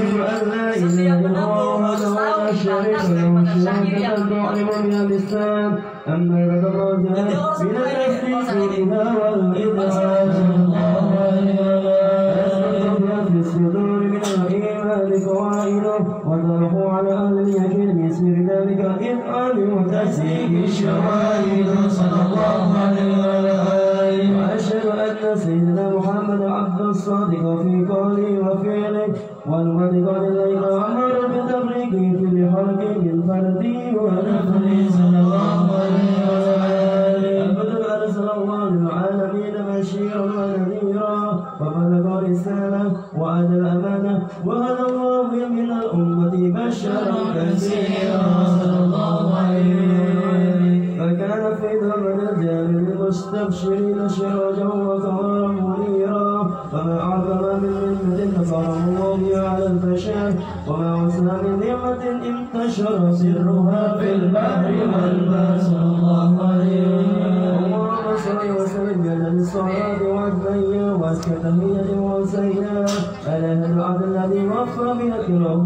أن لا إله إلا الله وحده لا شريك له شهادة تعلم بها اللسان أما بعد الرجاء من التفكير بها والإدعاء في الصدور من الإيمان قوائله وطرحوا على أهل اليقين بسر ذلك الإفعال وتسليك الشواهد صلى الله عليه وآله. وأشهد أن سيدنا محمد عبد الصادق في قوله وفعله والمدق لله أمر بتبريكه في الخلق بالفرد والنفل صلى الله عليه وآله. البدر أرسل الله للعالمين بشيرا ونذيرا وبلغ رسالة وأدى الأمانة وهدى الله من الأمة بشرا كثيرا صلى الله عليه وآله. فكان في زمن الجاهل المستبشرين سراجا وقمرا منيرا فما أعظم من نعمة نصره الله بها على البشر وما وصل من نعمة انتشر سرها في البحر والبحر صلى الله عليه وسلم. اللهم صل وسلم على الصلاة والبيان والتحية والسيئة على العبد الذي وفى بأكرمه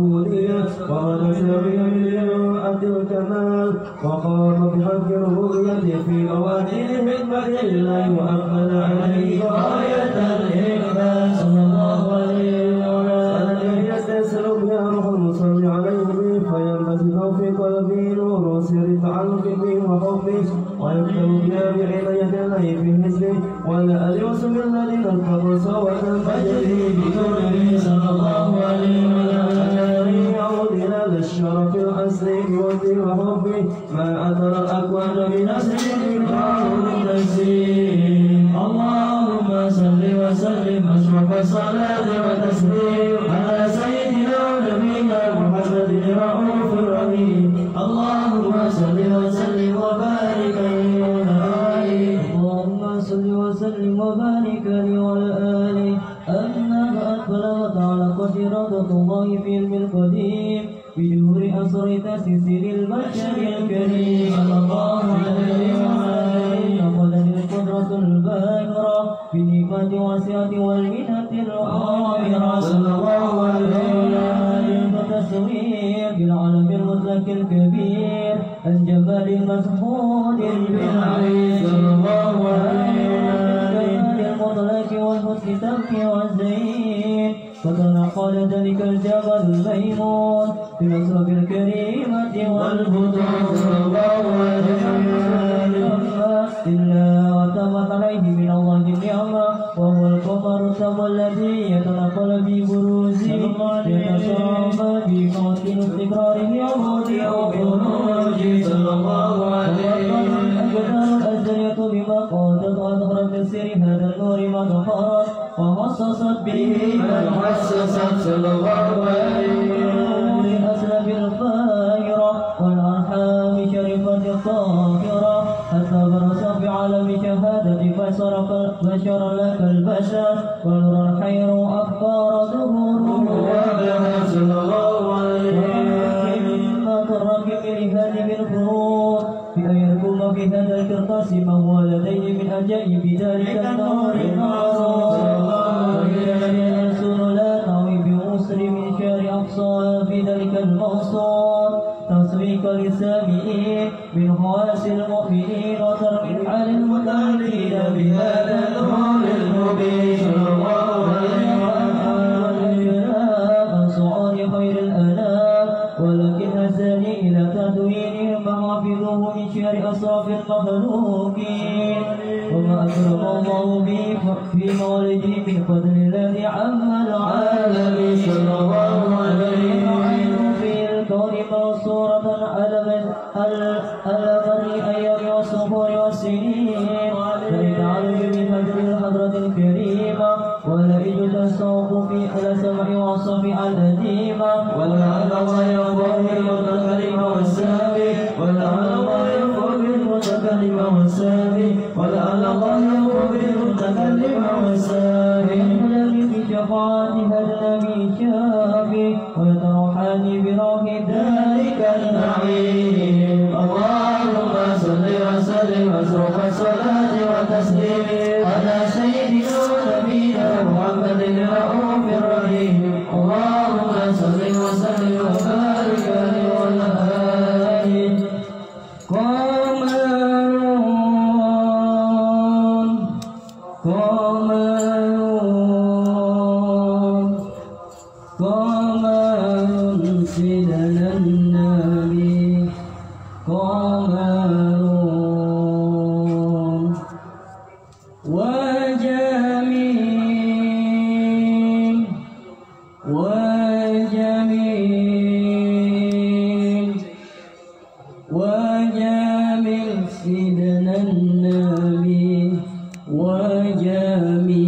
وغرس بها من أدي الكمال وقام بحق ربوبيته في أوادي حكمة الله وأقبل عليه غاية الإقبال صلى الله عليه وسلم. يستسر بها روح المصلي عليه فينبسط في قلبه نور سر تعلق به وحبه ويكتب بها بعناية الله في مثله ولا اليوسف الذين اتقوا سوى فجره بنوره صلى الله عليه وسلم. يعود إلى الشرف الأصلي بوجهه وحبه ما أثر الأكوان بنسره بقاعد التسليم. اللهم صل وسلم أشرف الصلاة وتسليم على سيدنا ونبينا محمد رؤوف رحيم. اللهم صل وسلم وبارك عليه وعلى آله. اللهم صل وسلم وبارك عليه وعلى آله. أما بعد فلقد تعلقت إرادة الله في علم القديم بدور أسر تسير البشر الكريم صلى الله عليه وسلم. لقد القدرة الباهرة بنعمة واسعة والمنة الغامرة صلى الله عليه وسلم. فتسوير بالعالم المطلق الكبير الجبل المسحود بالعلي صلى الله عليه وسلم. المطلق والحسن تبكي والزين فتنقل ذلك الجبل الميمون بمصرف الكريمة والبطون صلى الله عليه وسلم. إلا وتمت عليه من الله النعمة وهو القمر السماء الذي يتنقل ببروزه يتشرب بموت استقراره وموته وخروجه صلى الله عليه وسلم. الأقدار الأزلية بما قادت أظهرت من سر هذا النور ما ظهرت وخصصت به من حسست صلى الله عليه وسلم. لأسلف الفائرة والأرحام شرفت الطاهرة حتى برز في عالم شهادة فصار بشرا لك البشر ونور الحير أفكار ظهوره وابلها صلى الله عليه وسلم. مما ترك لهذه الفروض بأن يركب في هذا القرطاس ما هو لديه من عجائب ذلك النور المعروف صلى الله عليه وسلم. السر لا تعوي بأسر من شار أقصى في ذلك الموصول تصفيق للسامعين من خواص المؤمنين وترك حال المتعلقين بهذا النور المبين صلى الله عليه وسلم. عن سعار خير الأنام ولكن أساني إلى تدوينهم محافظه من شر أصراف المخلوقين وما أكرم الله به في مولده من فضل الله عما العالمين صلى الله عليه وسلم. في الكون منصورة على مر الأيام والصفور والسنين فلتعرج بفجر الحضرة الكريمة ولا يجوز الصوت في على سمع وصفع الأديمة ولعل الله يغفر بالمتكلم والسامي ولعل الله يغفر بالمتكلم والسامي ولعل الله يغفر بالمتكلم والسامي. بشفاعتها النبي شافي ويتروحاني بروح ذلك النعيم. اللهم صل وسلم أشرف الصلاة وتسليم على سيدنا ونبينا محمد الرؤوف الرحيم. اللهم سيدنا النبي قمر وجميل وجميل وجميل سيدنا النبي وجميل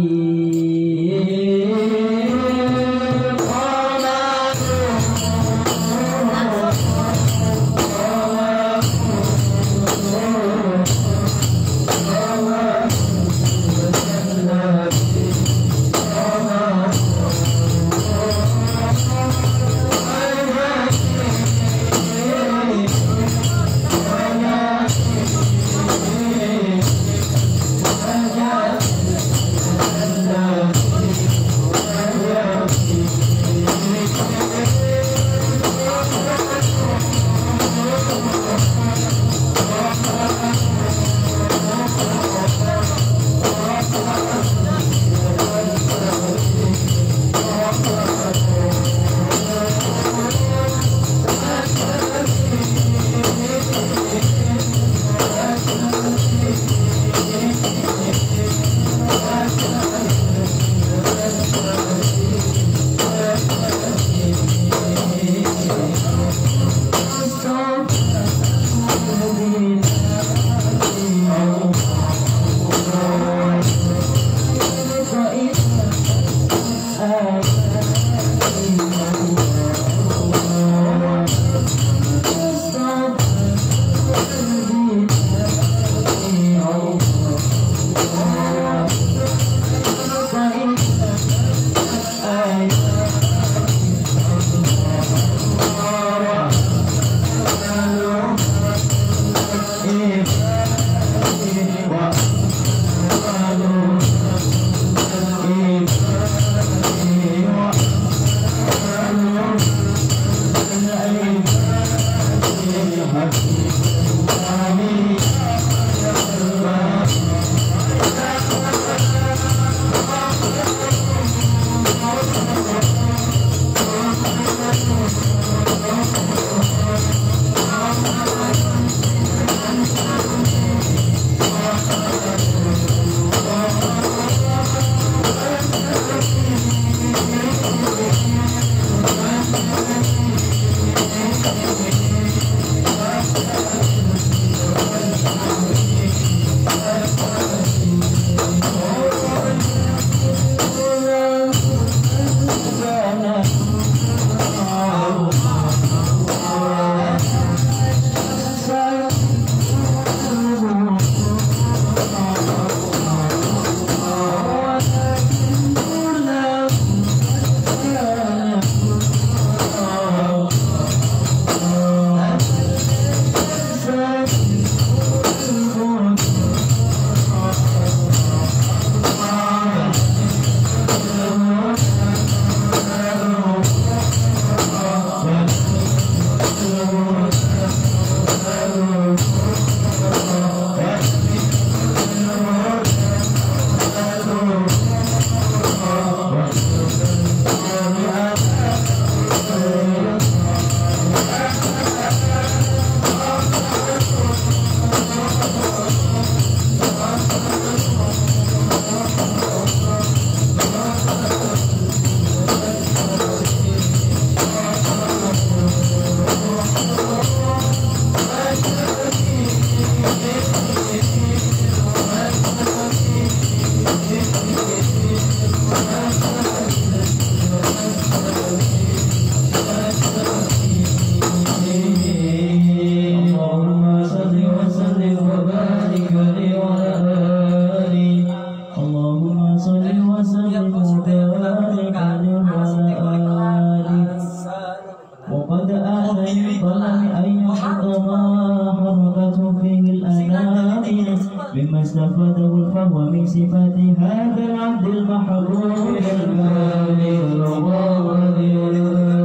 مما استفاده الفهم من صفات هذا العبد المحروم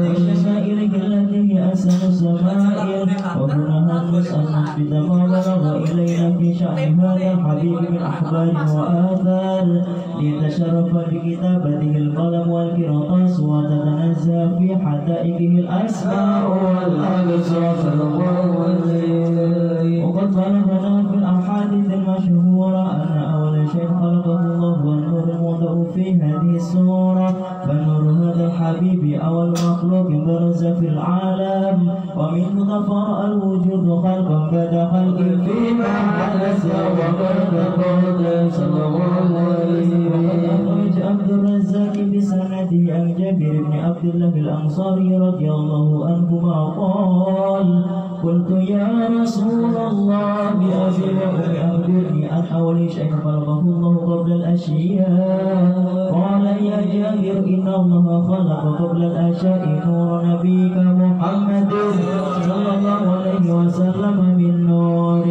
والشمائل التي هي أسن السمائل وكلها مسألة بما بلغ إلينا في شأن هذا الحبيب من أحبار وآثار ليتشرف بكتابته القلم والقرطاس وتتنزه في حدائقه الأسماء والأبصار صلى الله عليه. وقد طلبنا في الأحاديث المشهورة أن أول شيء خلقه الله والنور الموضع في هذه السورة، فنور هذا الحبيب أول مخلوق برز في العالم، ومنه تفرأ الوجود خلقا بعد خلق فيما حدث وقد صلى الله عليه. وأخرج عبد الرزاق بسنده عن جابر بن عبد الله الأنصاري رضي الله عنهما قال: قلت يا رسول الله أخبرني عن أول شيء خلقه الله قبل الأشياء. قال: يا جابر إن الله خلق قبل الأشياء نور نبيك محمد صلى الله عليه وسلم من نور.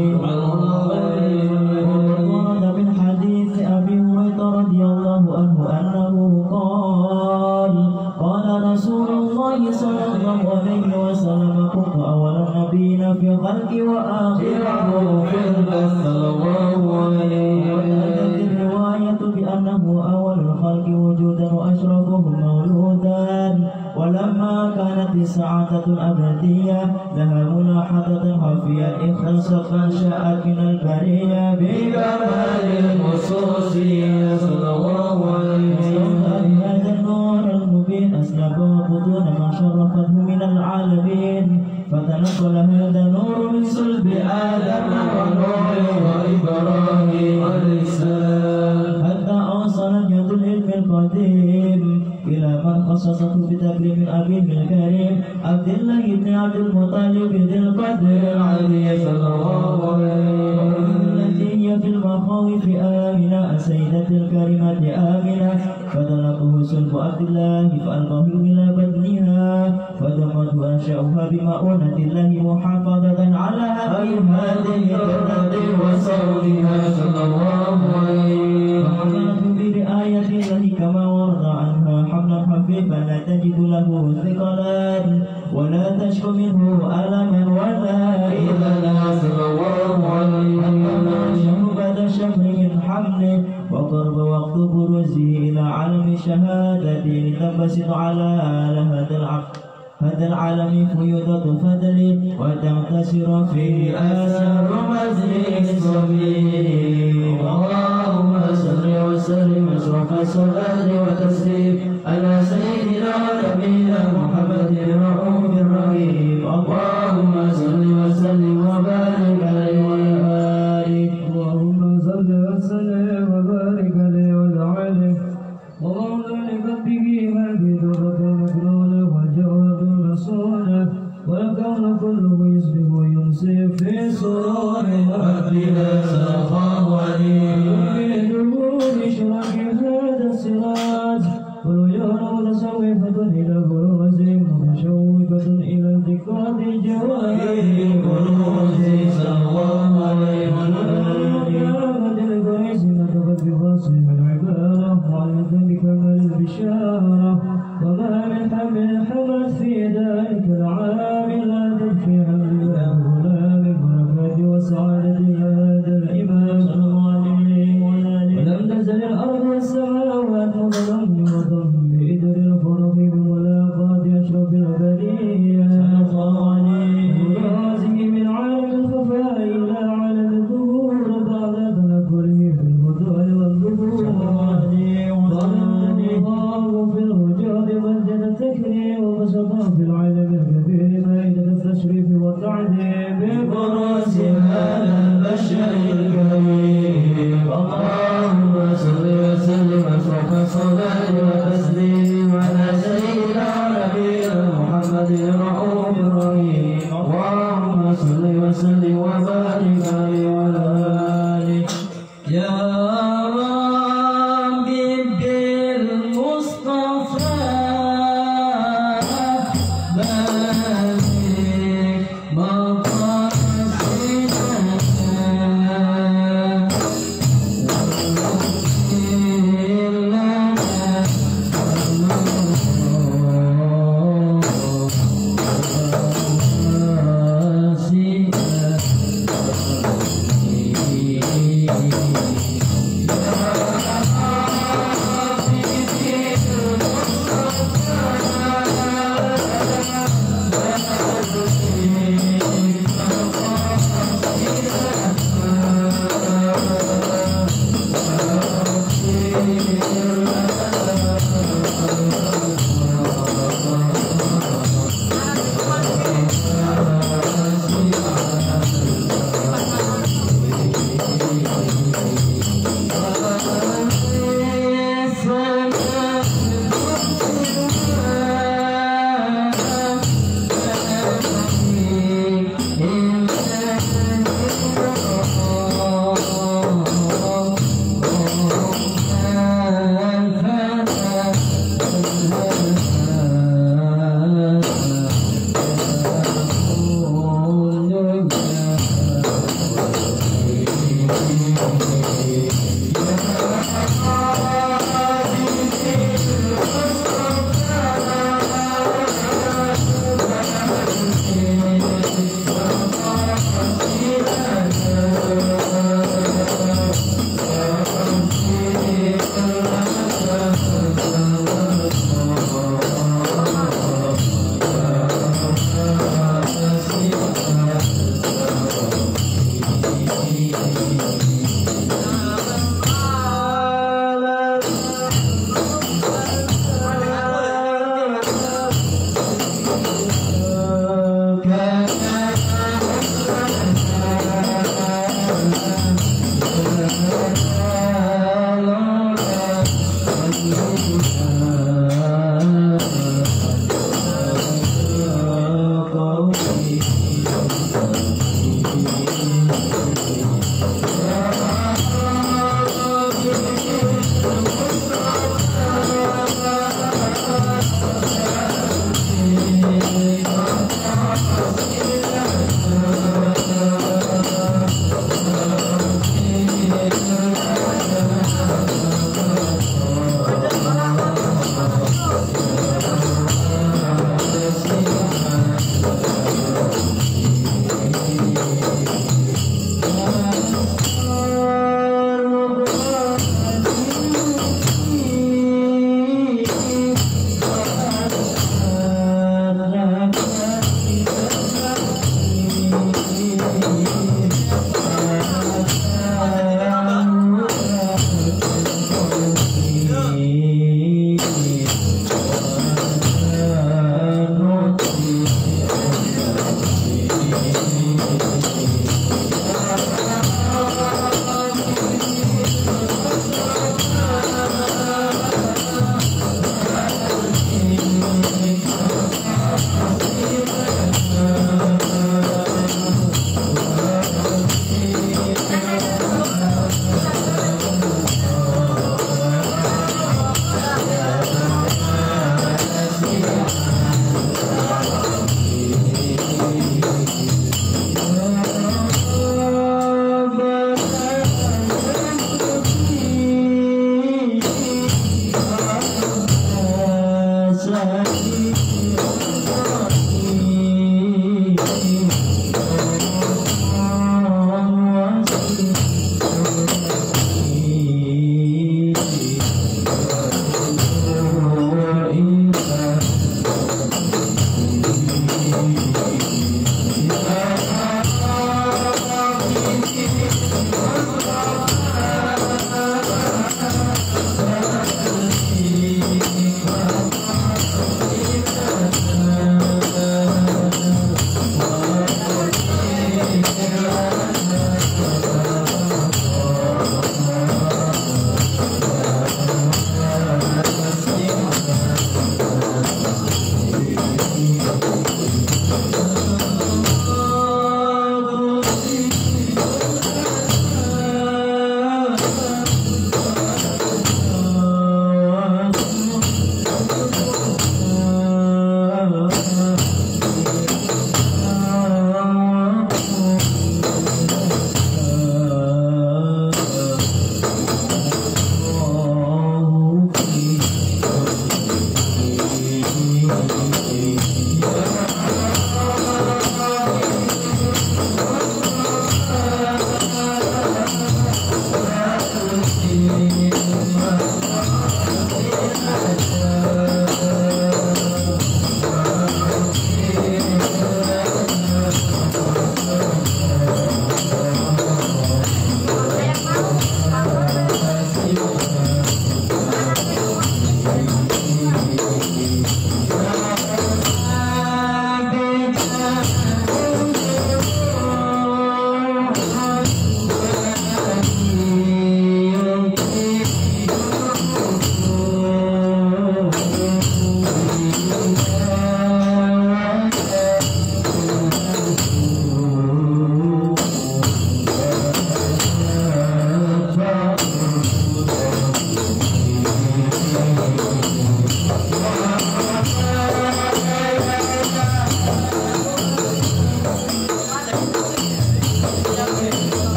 ورد من حديث أبي هريرة رضي الله عنه أنه قال: قال رسول الله صلى الله عليه وسلم: كنت أول النبيين في خلق وآخرهم في البث صلى الله عليه وسلم. الرواية بأنه أول الخلق وجودا وأشرفهم مولودا، ولما كانت السعادة الأبدية لها ملاحظة خفية اختصت فانشأت من البرية بكمال الخصوصية صلى الله عليه وسلم. هذا النور المبين أسلب بطون ما شرفته من العالمين، فتنقل هذا النور من صلب آدم ونوح وإبراهيم عليه السلام حتى أوصل جد العلم القديم إلى من خصصته بتكريم أبيه الكريم عبد الله بن عبد المطلب ذي القدر العلي صلى الله عليه وسلم، التي هي في المخاوف آمنة سيدة الكريمة آمنة، فدلته سلب عبد الله فألقاه إلى بدنها فدمته أنشأها بمؤونة الله محافظة على هذه الجنة وصولها صلى الله عليه. فحملت برعاية الله كما ورد عنها حملا خفيفا لا تجد له ثقلا ولا تشكو منه ألما ولا إذا صلى الله عليه وسلم بعد شهر من حمله وقرب وقت بروزه إلى عالم الشهادة لتنبسط على هذا العالم فيوضة فضل وتنتصر فيه آثار مجلس الصبي. اللهم صل وسلم أشرف الصلاة وتسليم على سيدنا ونبينا محمد الرؤوف الرحيم. اللهم صل وسلم وبارك عليه وعلى آله. اللهم صل وسلم وبارك عليه وعلى آله. اللهم لقلبه هذه درة مكنونة والجوهر رسوله والكون كله يصبح ويمسي في سرور ربنا صلى الله عليه. في دبور شرك هذا السراج والعيون متصوفة إلى بروز متشوقة إلى الذكرى الجوارح بروز صلى الله عليه وسلم. القريش نطقت بفصل العبارة وعلمت بكمال البشارة وما من حمل حملت في ذلك العام لا تدفي حمل الغلام بركات وسعادة هذا الإمام صلى الله عليه وسلم. ولم تزل الأرض والسماوات متضمنة بإدر الفرق بملاقاة أشرف البرية صلى الله عليه وسلم من عالم الخفاء إلى عالم الظهور بعد تنقله في البطول والظهور الله في الوجود مجد التكريم وبسطه في العالم الكبير مائدة التشريف والتعذيب ببرز هذا البشر الكريم. اللهم صل وسلم أشرف الصلاة وتسليم على سيدنا ونبينا محمد الرؤوف الرحيم. اللهم صل وسلم وبارك عليه وعلى آله. يا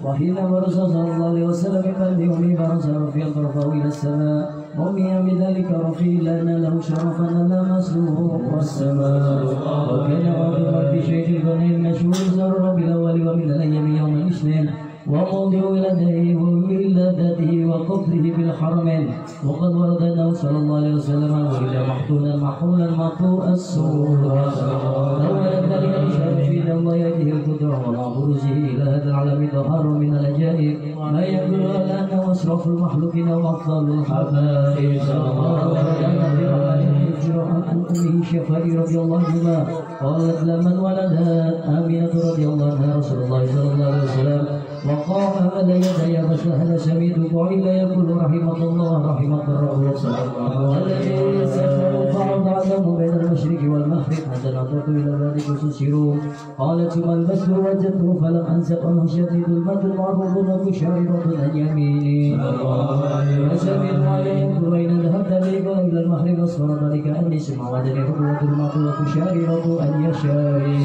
وحين برز صلى الله عليه وسلم بقلبه برز رفيع طرفه إلى السماء رمي بذلك رفيع لأن له شرفا لمسه والسماء وكان واقفا في شيخ البني المشهور زر بالأول ومن الأيام يوم الاثنين وموضع ولادته وقفره بالحرمين وقد ورد أنه صلى الله عليه وسلم ولد محطونا مقطوع السور أولا ذلك إشارة إلى الله يده القدرة ومع بروزه إلى هذا العالم ظهر من العجائب ما يدل على أنه أشرف المخلوقين وأفضل الحبائب صلى الله عليه وسلم عن أمه شفاء رضي الله عنها قالت لمن ولدها آمنة رضي الله عنها رسول الله صلى الله عليه وسلم وقام على يدي فسهل سميت وإلا يقول رحمة الله رحمة الرسول صلى الله عليه وسلم الذي يسافر فعرض عدم بين المشرق والمغرب حتى نظرت إلى ذلك تسيرون قالت ثم البسر وجدته فلم أنسق أنه شديد المد معروض وكشاربة عن يميني فسمعت عليه يقول أين ذهبت بي قال إلى المغرب أصفر ذلك أني سمع وجدني حكوة الماء وكشاربة عن يشاري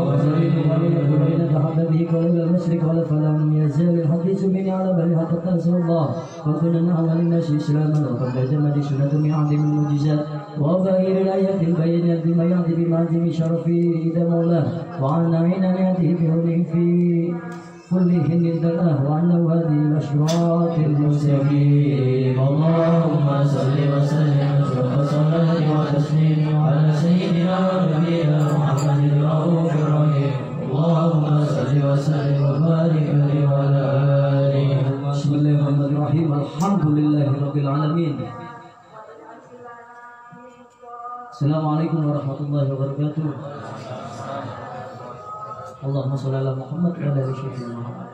فسمعت عليه يقول أين ذهبت به قال إلى المشرق قال فلم يزال الحديث مني على بل حتى تنسى الله وكنا نعمل الناس إسلاما وقد جمد سنة من عظيم المعجزات وظاهر الآيات البينات بما يعطي بمعظم شرفه إذا مولاه وعن عين يأتيه بهديه في كل حين دلاه وأنه هذه الأشراط المستقيم اللهم صل وسلم وصلاة وتسليم على سيدنا ونبينا محمد الرؤوف الرحيم اللهم صل وسلم وبارك عليه وعلى آله بسم الله الرحمن الرحيم الحمد لله رب العالمين Assalamualaikum warahmatullahi wabarakatuh. Allahumma sholli ala Muhammad wa ala ali Muhammad.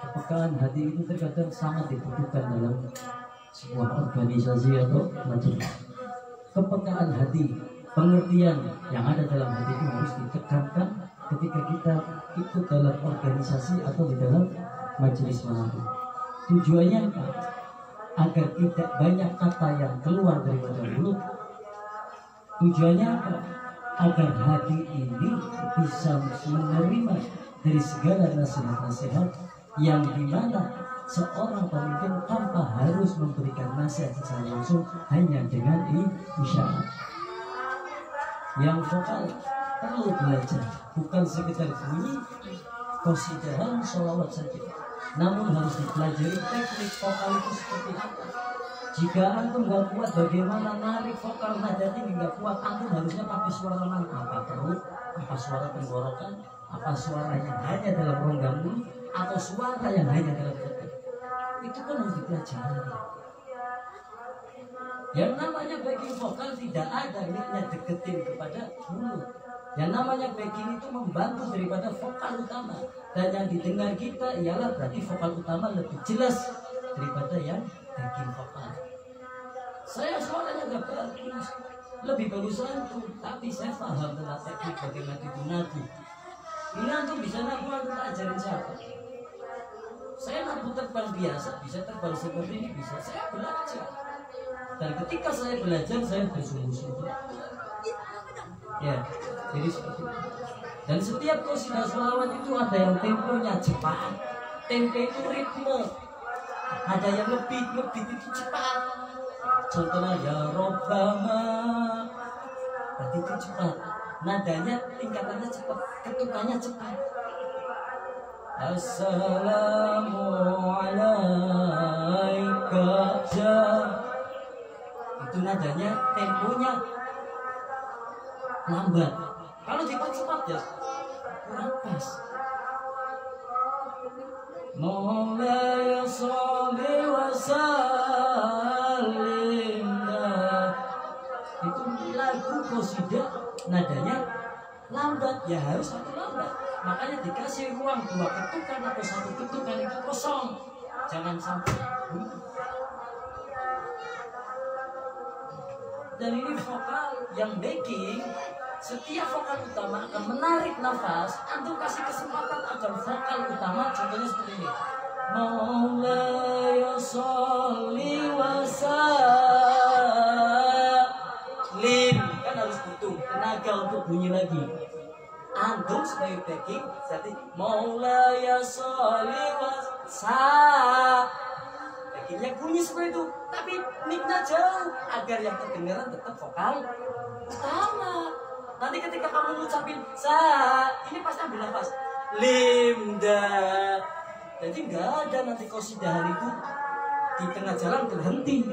Kepekaan hati itu terkadang sangat dibutuhkan dalam sebuah organisasi atau majelis. Kepekaan hati, pengertian yang ada dalam hati itu harus ditekankan ketika kita ikut dalam organisasi atau di dalam majelis manapun. Tujuannya apa? Agar tidak banyak kata yang keluar daripada mulut. Tujuannya apa? Agar hati ini bisa menerima dari segala nasihat-nasihat yang dimana seorang pemimpin tanpa harus memberikan nasihat secara langsung hanya dengan isyarat. Yang vokal perlu belajar, bukan sekedar bunyi qasidah sholawat saja, namun harus dipelajari teknik vokal itu seperti apa. Jika antum nggak kuat bagaimana narik vokal nada tinggi, nggak kuat, antum harusnya pakai suara mana? Apa perut, apa suara tenggorokan, apa suara yang hanya dalam rongga mulut, atau suara yang hanya dalam telinga. Itu kan harus dipelajari. Yang namanya backing vokal tidak ada mic-nya deketin kepada mulut. Yang namanya backing itu membantu daripada vokal utama, dan yang didengar kita ialah berarti vokal utama lebih jelas daripada yang backing vokal. Saya suaranya gak bagus, lebih bagus antum, tapi saya paham tentang teknik bagaimana itu nadi. Ini antum bisa nabu, antum tak ajarin siapa? Saya nabu terbang biasa, bisa terbang seperti ini, bisa. Saya belajar. Dan ketika saya belajar, saya bersungguh-sungguh. Ya, jadi seperti itu. Dan setiap qasidah sholawat itu ada yang temponya cepat, tempo itu ritme. Ada yang lebih itu cepat. Contohnya ya Robbana, berarti itu cepat. Nadanya tingkatannya cepat, ketukannya cepat. Assalamualaikum. Itu nadanya, temponya lambat. Kalau cepat ya kurang pas. Maulaya sholli wa sallim. Itu lagu qasidah nadanya lambat, ya harus satu lambat. Makanya dikasih ruang 2 ketukan atau 1 ketukan itu kosong. Jangan sampai. Dan ini vokal yang backing, setiap vokal utama akan menarik nafas. Antum kasih kesempatan agar vokal utama, contohnya seperti ini. Maulaya sholli wa sallim. Kan harus butuh tenaga untuk bunyi lagi. Antum sebagai backing, jadi Maulaya sholli wa sallim. Backingnya bunyi seperti itu, tapi mic-nya jauh agar yang kedengaran tetap vokal utama. Nanti ketika kamu ngucapin sa, ini pasti ambil nafas limda. Jadi nggak ada nanti qasidah itu di tengah jalan berhenti.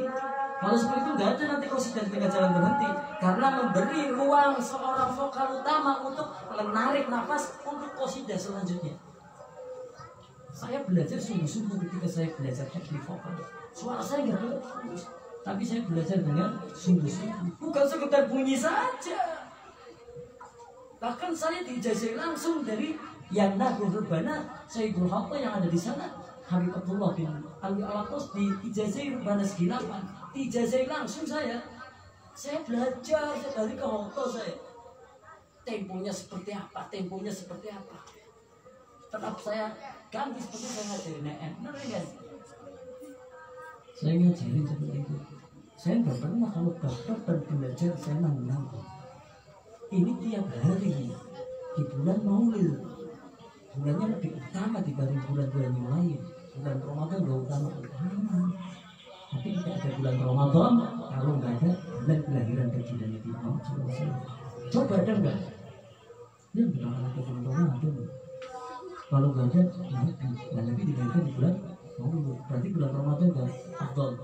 Kalau seperti itu nggak ada nanti qasidah di tengah jalan berhenti, karena memberi ruang seorang vokal utama untuk menarik nafas untuk qasidah selanjutnya. Saya belajar sungguh-sungguh ketika saya belajar teknik vokal. Suara saya nggak bagus, tapi saya belajar dengan sungguh-sungguh. Bukan sekedar bunyi saja. Bahkan saya diijazah langsung dari yang Nahdlatul Urbana Sayyidul Hatta yang ada di sana, Habib Abdullah bin Ali Al-Atas, di ijazah Urbana Segilapan. Diijazah langsung saya. Saya belajar dari ke Hatta saya. Temponya seperti apa? Temponya seperti apa? Tetap saya ganti seperti saya ngajarin NN. Benar kan? Saya ngajarin seperti itu. Saya nggak pernah kalau daftar dan belajar saya nanggung. Ini tiap hari di bulan Maulid. Bulannya lebih utama dibanding bulan-bulan yang lain. Bulan Ramadan nggak utama. Tapi tidak ada bulan Ramadan kalau nggak ada bulan kelahiran baginda Nabi Muhammad SAW. Coba ada nggak? Ya bukan ada bulan Ramadan. Kalau nggak ada Nabi dilahirkan di bulan Maulid. Berarti bulan Ramadan nggak afdal.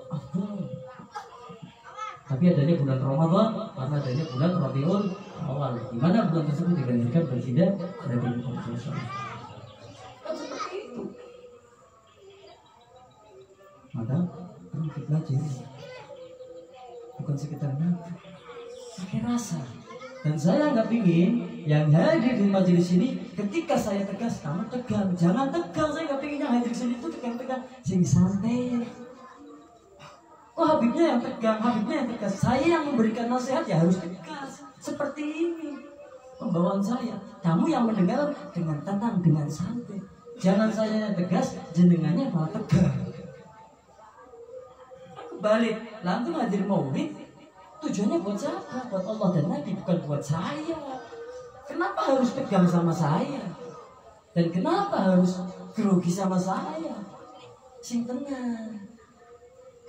Tapi adanya bulan Ramadan karena adanya bulan Rabiul Awal, di mana bulan tersebut dilahirkan baginda Nabi Muhammad SAW. Kan seperti itu. Maka perlu dipelajari, bukan sekedar nabi, pakai rasa. Dan saya nggak ingin yang hadir di majelis ini ketika saya tegas kamu tegang, jangan tegang. Saya nggak ingin yang hadir di sini itu tegang-tegang, sing santai. Oh Habibnya yang tegang, Habibnya yang tegas. Saya yang memberikan nasihat ya harus tegas. Seperti ini pembawaan saya. Kamu yang mendengar dengan tenang, dengan santai. Jangan saya yang tegas, jenengannya malah tegang. Aku balik, langsung hadir maulid. Tujuannya buat siapa? Buat Allah dan Nabi, bukan buat saya. Kenapa harus tegang sama saya? Dan kenapa harus grogi sama saya? Sing tenang.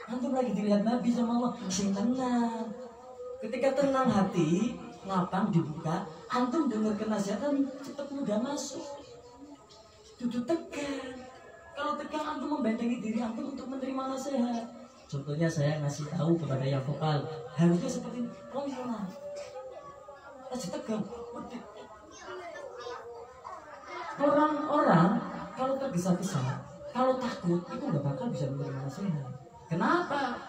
Antum lagi dilihat Nabi sama Allah, sing tenang. Ketika tenang hati, lapang dibuka, antum dengar kenasihatkan cepat mudah masuk. Duduk tegang. Kalau tegang antum membentengi diri antum untuk menerima nasihat. Contohnya saya ngasih tahu kepada yang vokal, harusnya seperti ini. Oh iya, masih tegang. Orang-orang kalau tergesa-gesa, kalau takut itu nggak bakal bisa menerima nasihat. Kenapa?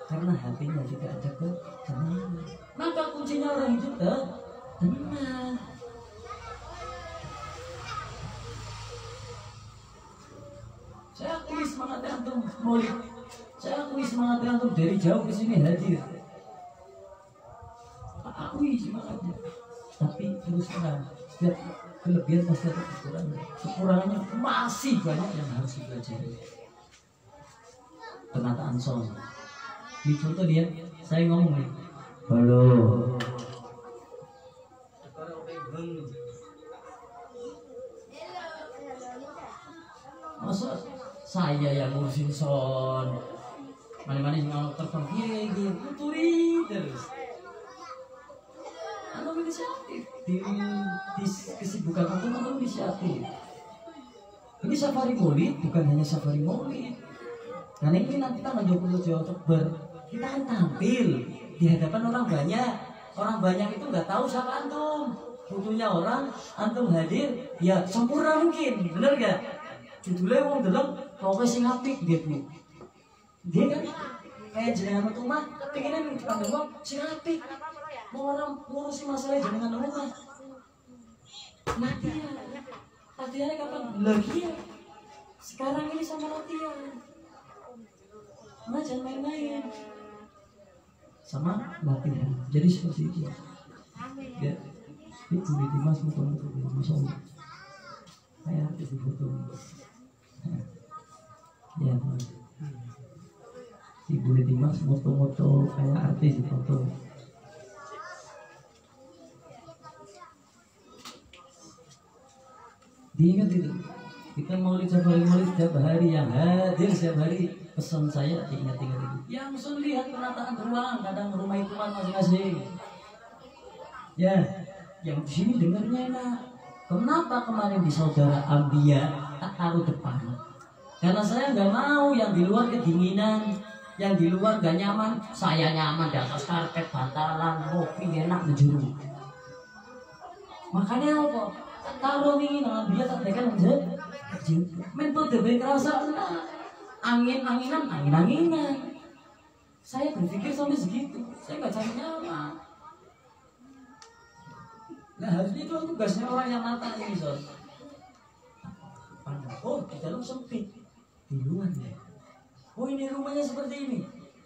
Karena hatinya tidak ada ketenangan. Maka kuncinya orang itu tenang. Saya akui semangat antum murid. Saya akui semangat antum dari jauh ke sini hadir. Akui semangatnya. Tapi terus terang, setiap kelebihan pasti ada kekurangan. Kekurangannya masih banyak yang harus dipelajari. Penataan soal. Ini contoh dia, saya ngomong nih. Halo. Masa saya yang ngurusin son, mana-mana yang ngomong telepon gini, puturi terus. Anu inisiatif di kesibukan anu inisiatif. Ini safari maulid bukan hanya safari maulid. Karena ini nanti tanggal 27 Oktober kita akan tampil di hadapan orang banyak. Orang banyak itu nggak tahu siapa antum. Butuhnya orang antum hadir ya sempurna mungkin, bener gak? Judulnya wong delok pokoknya sing apik dia Bu. Dia kan kayak jenengan rumah, pengennya nih tukang demok sing apik. Mau orang ngurusi masalah jenengan rumah. Latihannya kapan? Lagi ya. Sekarang ini sama latihan. Nah, jangan main-main. Sama latihan. Jadi seperti itu. Ya. Itu di Dimas foto-foto di Masya. Kayak artis di foto. Ya, Ibu di Dimas foto-foto kayak artis di foto. Diingat itu, kita maulid setiap hari yang hadir setiap hari, pesan saya diingat-ingat itu. Yang lihat penataan ruang, kadang rumah itu masing-masing. Ya, yang di sini dengarnya enak. Kenapa kemarin di saudara Ambia tak taruh depan? Karena saya nggak mau yang di luar kedinginan, yang di luar gak nyaman. Saya nyaman di atas karpet, bantalan, kopi enak menjuru. Makanya apa? Taruh ini Ambia tak dekat aja. Main pada kerasa angin-anginan. Saya berpikir sampai segitu. Saya nggak cari nyaman. Nah harusnya itu tugasnya orang yang matang ini Son. Oh di dalam sempit, di luar ya. Oh ini rumahnya seperti ini.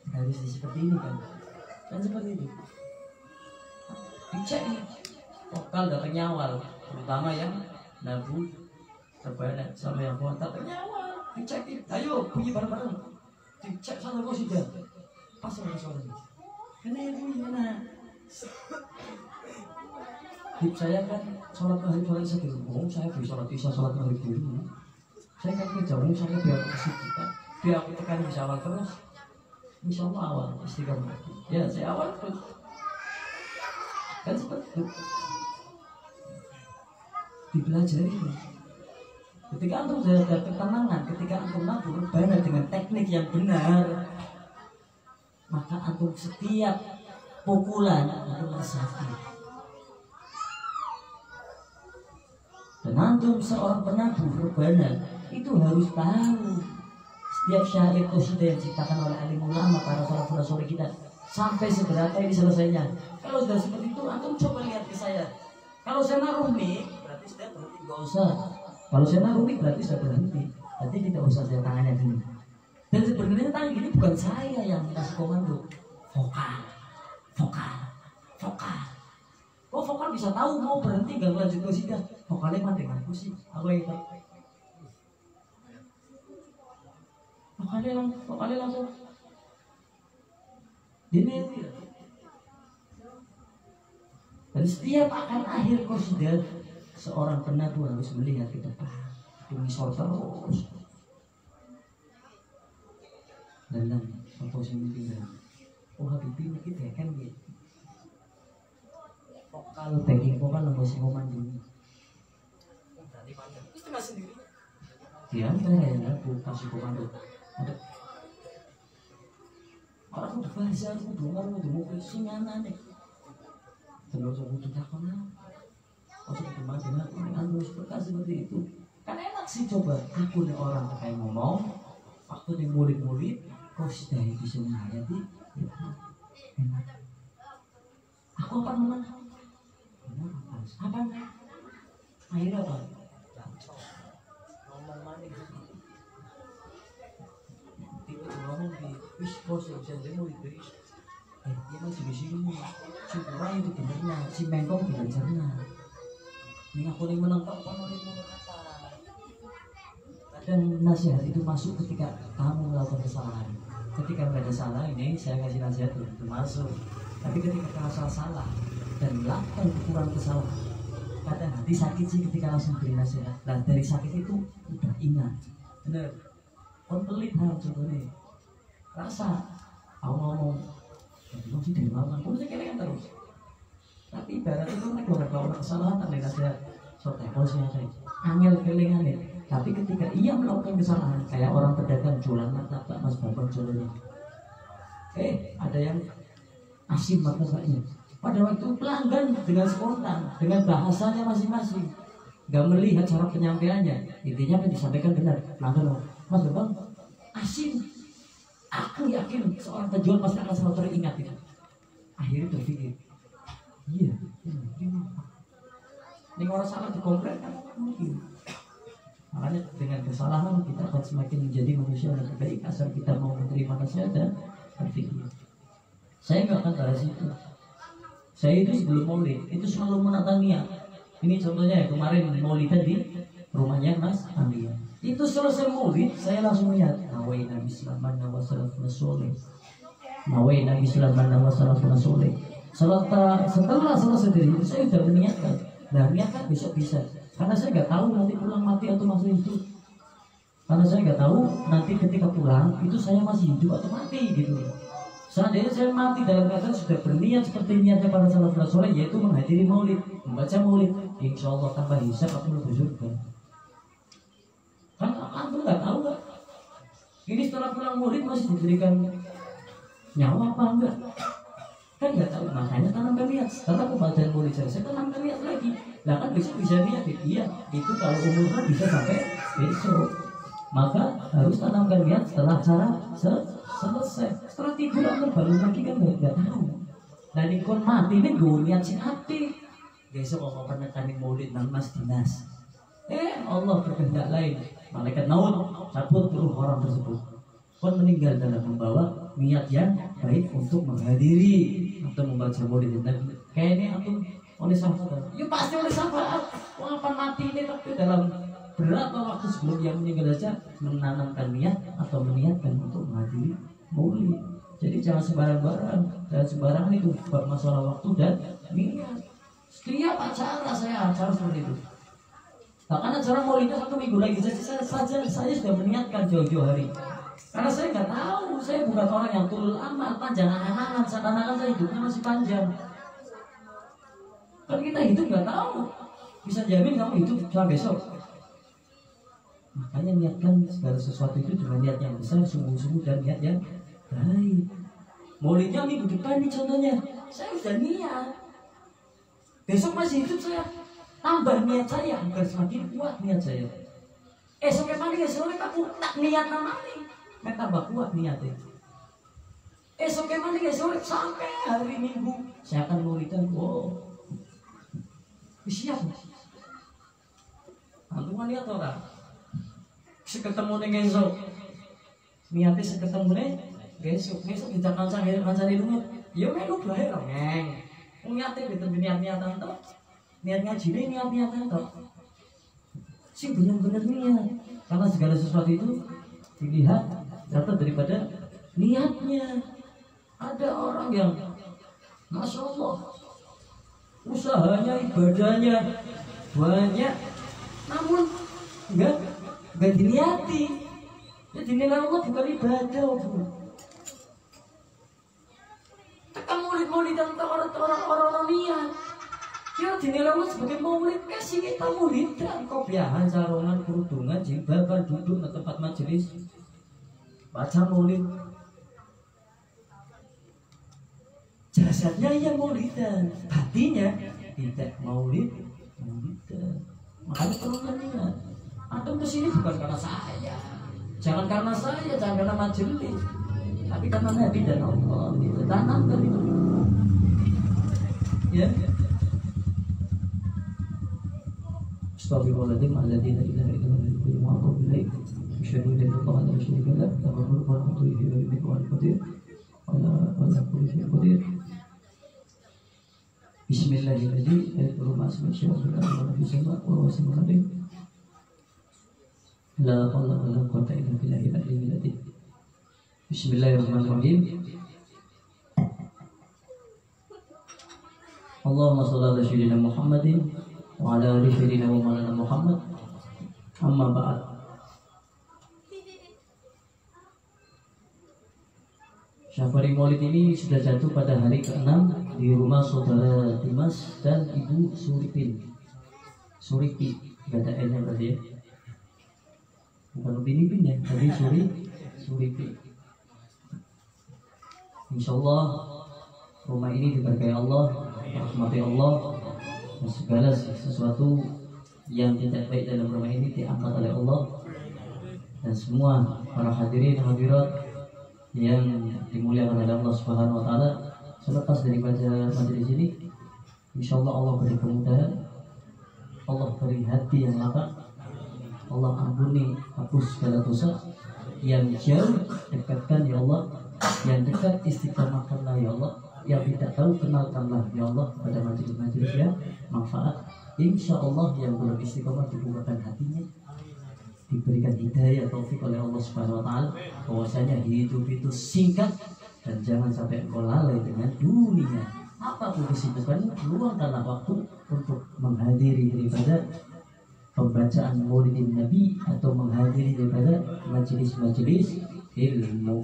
Harus seperti ini kan seperti itu. Dicek nih. Vokal dapat nyawal, terutama yang nabu terbanyak sama yang kontak nyawal. Dicek nih. Ayo bunyi bareng-bareng. Dicek sana kau sudah. Pas sama suaranya. Karena bunyi mana? Hip saya kan sholat maghrib saya saya bisa sholat isya sholat maghrib dulu. Saya kan ngejauhin saya biar aku kita, biar aku tekan bisa awal terus. Insya Allah awal istiqomah. Ya saya awal terus. Kan seperti itu. Dipelajari. Ketika antum sudah ada ketenangan, ketika antum nabur banyak dengan teknik yang benar, maka antum setiap pukulan antum sakit. Dan antum seorang penabur rebana itu harus tahu setiap syair qasidah yang diciptakan oleh alim ulama para salafus kita sampai seberapa ini selesainya. Kalau sudah seperti itu antum coba lihat ke saya. Kalau saya naruh nih berarti saya berhenti, nggak usah. Kalau saya naruh nih berarti saya berhenti. Berarti tidak usah saya tangannya gini. Dan sebenarnya tangan gini bukan saya yang kasih komando. Vokal. Oh vokal bisa tahu mau berhenti gak lanjut qasidah. Vokalnya mati aku sih. Apa itu? Vokalnya langsung. Ini. Dan setiap akan akhir qasidah seorang penabur harus melihat ke depan. Tumisor terus. Dalam apa sih mungkin? Oh Habibie kita kan gitu. Kalau backing kok kan nembus ngoman dulu. Berarti panjang. Itu setengah sendiri. Dia kan ya aku kasih komando. Ada orang udah bahasa aku udah mau singanan deh. Terus aku tuh takon lah. Pas aku kemarin aku anu seperti itu. Kan enak sih coba aku nih orang kayak ngomong waktu di murid-murid kok sudah bisa menghayati enak. Aku apa teman? Apa? Akhirnya apa? Ngomong maning. Tiba ngomong di wis bos yang bisa demo itu. Dia masih di sini. Si kurang itu benernya, si mengkong belajarnya. Ini aku yang menangkap Kata. kadang nasihat itu masuk ketika kamu melakukan kesalahan. Ketika nggak ada salah ini saya kasih nasihat itu masuk. Tapi ketika kamu salah dan melakukan kekurangan kesalahan, kadang hati sakit sih ketika langsung beri nasihat. Dan dari sakit itu udah ingat. Bener. Pelit hal contohnya. Rasa aku ngomong, ya sih dari mana? Kamu sih kira terus. Tapi ibarat itu kan kalau kesalahan ada nasihat. So tekosnya saya angel kelingan. Tapi ketika ia melakukan kesalahan kayak orang pedagang jualan martabak mas babang jualannya, ada yang asim martabaknya. Pada waktu pelanggan dengan spontan, dengan bahasanya masing-masing, nggak melihat cara penyampaiannya. Intinya apa disampaikan benar. Pelanggan, mas babang asim. Aku yakin seorang penjual pasti akan selalu teringat itu. Akhirnya terpikir, iya, ini orang salah dikomplain kan mungkin. Makanya dengan kesalahan kita akan semakin menjadi manusia yang terbaik asal kita mau menerima nasihat dan berpikir. Saya nggak akan bahas itu. Saya itu sebelum maulid itu selalu menata niat. Ini contohnya ya kemarin maulid tadi rumahnya Mas Andia. Itu selesai maulid saya langsung niat. Nawaina bislaman nawasalafuna soleh. Nawaina bislaman nawasalafuna soleh. Setelah selesai dari itu saya sudah meniatkan. Nah niatkan besok bisa. Karena saya nggak tahu nanti pulang mati atau masih hidup. Karena saya nggak tahu nanti ketika pulang itu saya masih hidup atau mati gitu. Seandainya saya mati dalam keadaan sudah berniat seperti niatnya para salafus soleh, yaitu menghadiri maulid, membaca maulid, insya Allah tanpa hisab aku lebih surga. Kan antum nggak tahu nggak? Ini setelah pulang maulid masih diberikan nyawa apa enggak? Kan nggak tahu, makanya tanamkan niat. Setelah pembacaan maulid saya tanamkan niat lagi. Nah kan besok bisa niat, iya itu kalau umur kan bisa sampai besok. Maka harus tanamkan niat setelah acara selesai. Setelah tidur atau bangun lagi kan nggak tahu. Nah ini kon mati ini gue niat si hati. Besok kalau pernah kami maulid nang mas dinas. Allah berkehendak lain. Malaikat maut cabut ruh orang tersebut. Kon meninggal dalam membawa niat yang baik untuk menghadiri atau membaca maulid Nabi. Kayaknya aku oleh syafaat. Ya pasti oleh syafaat. Walaupun mati ini tapi dalam berapa waktu sebelum dia meninggal saja menanamkan niat atau meniatkan untuk menghadiri maulid. Jadi jangan sembarang-barang dan sembarangan itu buat masalah waktu dan niat. Setiap acara saya acara seperti itu. Bahkan acara maulidnya 1 minggu lagi saya sudah meniatkan jauh-jauh hari. Karena saya nggak tahu, saya bukan orang yang tulul amal, panjang angan-angan, seakan-akan saya hidupnya masih panjang. Kan kita hidup nggak tahu, bisa jamin kamu hidup sampai besok. Makanya niatkan segala sesuatu itu dengan niat yang besar, sungguh-sungguh dan niat yang baik. Maulidnya minggu depan nih contohnya, saya sudah niat. Besok masih hidup saya, tambah niat saya agar semakin kuat niat saya. Esok kemarin aku tak niat namanya. Tambah kuat niatnya. Esok kemarin sampai hari Minggu saya akan mengurikan. Siap. Antum lihat orang. Seketemu ning esok. Niatnya seketemu ning besok bisa kancane lunga. Ya melu bae lho, Ngeng. Niate betul niat-niatan to. Niat ngaji niat-niatan to. Sing bener-bener niat. Karena segala sesuatu itu dilihat datang daripada niatnya. Ada orang yang Masya Allah usahanya, ibadahnya banyak, namun enggak diniati. Ya dinilai Allah bukan ibadah. Tekan murid-murid dan orang-orang niat. Ya Karena dinilai Allah sebagai maulid, kasih kita maulidan. Kopiahan, sarungan, kerudungan, jilbaban, duduk di tempat majelis, baca maulid. Jasadnya yang maulidan, hatinya tidak maulidan. Makanya teman-teman ingat, antum kesini bukan karena saya, jangan karena saya, jangan karena majelis, tapi karena Nabi dan Allah. Gitu. Tanamkan itu. Ya. Astagfirullahaladzim, alladzina ilaha illa huwa al-qayyum wa atubu ilaih. Asyhadu an la ilaha illa Allah, wa atubu ilaih wa qadir. Ala kulli syai'in qadir. Bismillahirrahmanirrahim. La haula wa la quwwata illa billahil aliyyil azim. Bismillahirrahmanirrahim. Allahumma shalli ala sayyidina Muhammadin wa ala ali sayyidina wa maulana Muhammad. Amma ba'd. Syafari Maulid ini sudah jatuh pada hari ke-6 di rumah saudara Dimas dan Ibu Suripin. Suripi, gak ada N-nya berarti ya. Bukan Upin-Ipin ya, tapi Suripi. Insya Allah rumah ini diberkahi Allah, rahmati Allah, dan segala sesuatu yang tidak baik dalam rumah ini diangkat oleh Allah. Dan semua para hadirin hadirat yang dimuliakan oleh Allah Subhanahu wa taala, selepas daripada majelis ini insyaallah Allah beri kemudahan, Allah beri hati yang lapang, Allah ampuni, hapus segala dosa, yang jauh dekatkan ya Allah, yang dekat istiqamahkanlah ya Allah, yang tidak tahu kenalkanlah ya Allah pada majelis-majelis yang manfaat. Insyaallah yang belum istiqamah dibukakan hatinya, diberikan hidayah taufik oleh Allah Subhanahu wa taala, bahwasanya hidup itu singkat dan jangan sampai engkau lalai dengan dunia. Apapun kesibukanmu, luangkanlah waktu untuk menghadiri daripada pembacaan Maulidin Nabi atau menghadiri daripada majelis-majelis ilmu.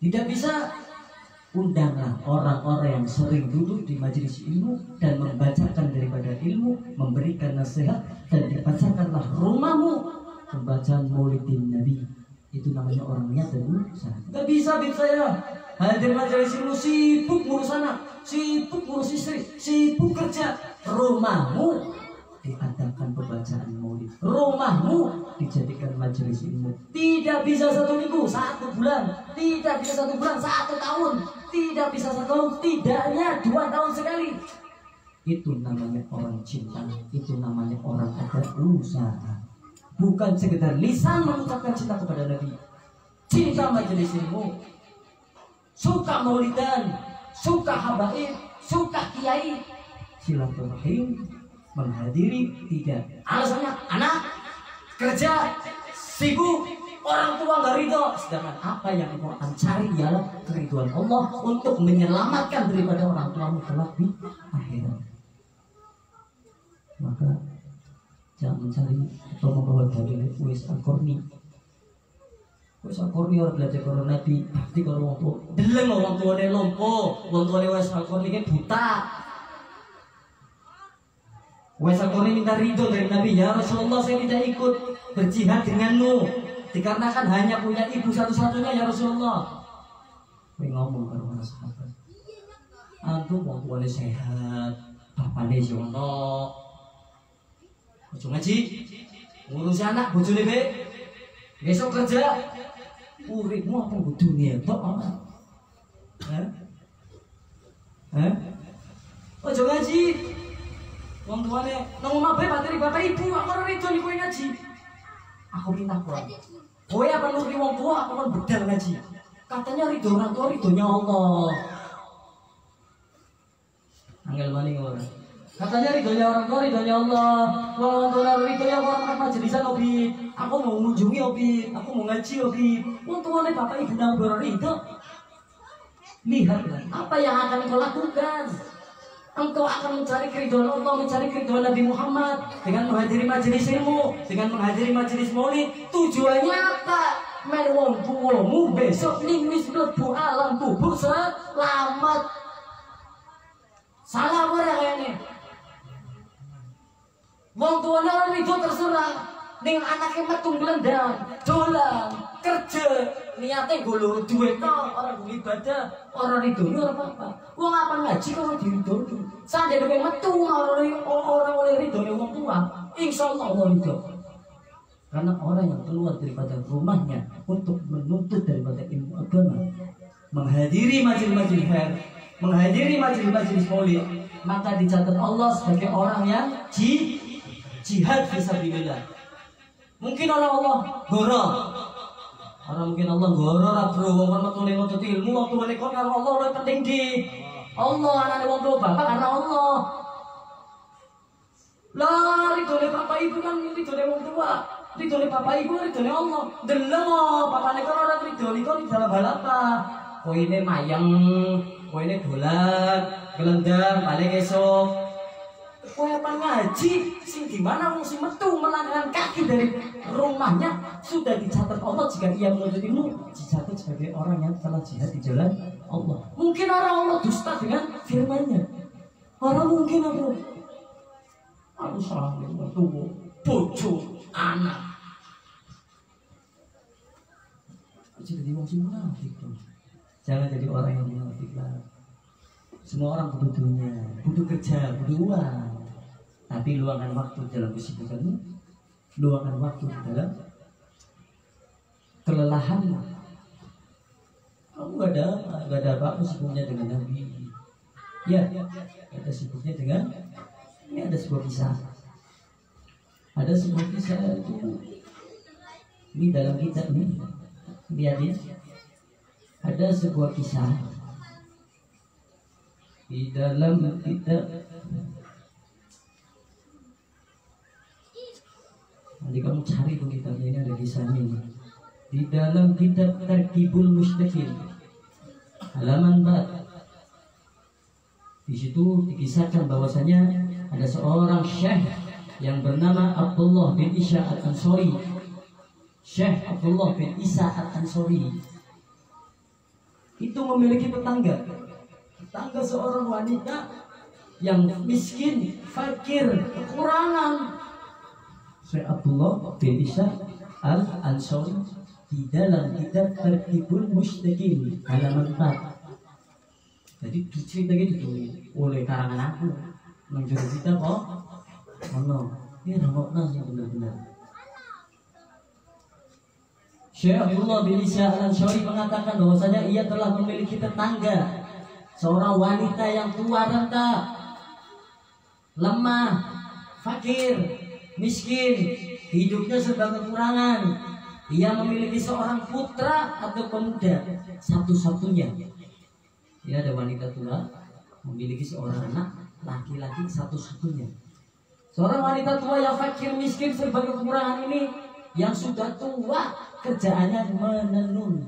Tidak bisa, undanglah orang-orang yang sering duduk di majelis ilmu dan membacakan daripada ilmu, memberikan nasihat, dan dibacakanlah rumahmu pembacaan Maulidin Nabi. Itu namanya orang niat dan usaha. Gak bisa saya hadir majelis ilmu sibuk ngurus anak, sibuk ngurus istri, sibuk kerja. Rumahmu diadakan pembacaan maulid, rumahmu dijadikan majelis ilmu. Tidak bisa 1 minggu, 1 bulan, tidak bisa 1 bulan, 1 tahun, tidak bisa 1 tahun, tidaknya 2 tahun sekali. Itu namanya orang cinta, itu namanya orang ada usaha. Bukan sekedar lisan mengucapkan cinta kepada Nabi, cinta majelis ilmu, suka maulidan, suka habaib, suka kiai, silaturahim, menghadiri, tidak. Alasannya anak kerja, sibuk, orang tua nggak ridho. Sedangkan apa yang engkau akan cari ialah keriduan Allah untuk menyelamatkan daripada orang tuamu kelak di akhirat. Maka jangan mencari atau membawa dalil Uwais Al-Qarni. Uwais Al-Qarni orang belajar kalau Nabi, tapi kalau orang tua deleng, orang tuanya lompo, orang tuanya Uwais Al-Qarni kan buta. Uwais Al-Qarni minta ridho dari Nabi, ya Rasulullah saya tidak ikut berjihad denganmu, dikarenakan hanya punya ibu satu-satunya ya Rasulullah. Saya ngomong ke para sahabat, antum orang tuanya sehat, bapaknya jono, ojo ngaji, ngurusi anak, bojone be, besok kerja, uripmu apa dunia tok ana. Ojo ngaji. Wong tuane nang omah bae materi bapak ibu, aku ora rido nek kowe ngaji. Aku minta kowe. Kowe apa nurut wong tua apa kon bedal ngaji? Katanya ridho orang tua, ridhonya Allah. Angel maning ora. Katanya ridhonya orang tua, ridhonya Allah. Wong tua ridhonya orang majelisan obi. Aku mau mengunjungi obi, aku mau ngaji obi. Wong tuane bapak ibu nang ridho. Lihatlah apa yang akan kau lakukan. Engkau akan mencari keridhaan Allah, mencari keridhaan Nabi Muhammad dengan menghadiri majelis ilmu, dengan menghadiri majelis maulid. Tujuannya apa? Men wong tuamu besok ning wis mlebu alam kubur selamat. Salah ora kayane. Wong tuane ora rido terserah. Ning anake metu glendang, dolan, kerja, niate golongan duit tok, ora go ibadah, ora ridoni ora apa-apa. Wong apa ngaji kok diridoni. Sandene kowe metu ora oleh ridone wong tua, insyaallah Allah ridho. Karena orang yang keluar daripada rumahnya untuk menuntut daripada ilmu agama, menghadiri majelis-majelis khair, menghadiri majelis-majelis maulid, maka dicatat Allah sebagai orang yang jihad fisabilillah. Mungkin Allah goro. Orang mungkin Allah goro ra bro wong metu ning nuntut ilmu waktu menika karo Allah ora penting di Allah anane wong tua bapak karena Allah. Lah ridone bapak ibu kan ridone wong tua. Ridone bapak ibu ridone Allah. Deleng papane karo ora ridone kok di dalam balapa. Koine mayang, koine dolan, gelendang balik esok. Kowe apa ngaji sing dimana wong sing metu melangkahkan kaki dari rumahnya sudah dicatat Allah jika ia menuntut ilmu dicatat sebagai orang yang telah jihad di jalan Allah. Mungkin orang Allah dusta dengan firman-Nya. Orang mungkin apa? Aku salah metu bojo anak. Jadi wong sing munafik. Jangan jadi orang yang munafik lah. Semua orang butuh dunia, butuh kerja, butuh uang. Tapi luangkan waktu dalam kesibukanmu, luangkan waktu dalam kelelahanmu. Kamu gak ada apa-apa sibuknya dengan Nabi. Ya, ada sibuknya dengan. Ini ada sebuah kisah. Ada sebuah kisah itu. Ini dalam kitab nih. Lihat ya. Ada sebuah kisah. Di dalam kitab. Nanti kamu cari tuh kitabnya, ini ada kisahnya ini. Di dalam kitab Tarkibul Mustaqim halaman 4. Di situ dikisahkan bahwasanya ada seorang syekh yang bernama Abdullah bin Isa Al-Ansori. Syekh Abdullah bin Isa Al-Ansori itu memiliki tetangga seorang wanita yang miskin, fakir, kekurangan. Syekh Abdullah bin Isa Al-Ansori di dalam kitab Tarkibul Mustaqim halaman 4. Jadi ceritanya ditulis oleh karangan aku menjadi kita kok ini rangkopna sih benar-benar. Syekh Abdullah bin Isa Al-Ansori mengatakan bahwasanya ia telah memiliki tetangga seorang wanita yang tua renta, lemah, fakir, miskin, hidupnya serba kekurangan. Ia memiliki seorang putra atau pemuda satu-satunya. Dia ada wanita tua memiliki seorang anak laki-laki satu-satunya. Seorang wanita tua yang fakir, miskin, serba kekurangan ini yang sudah tua kerjaannya menenun.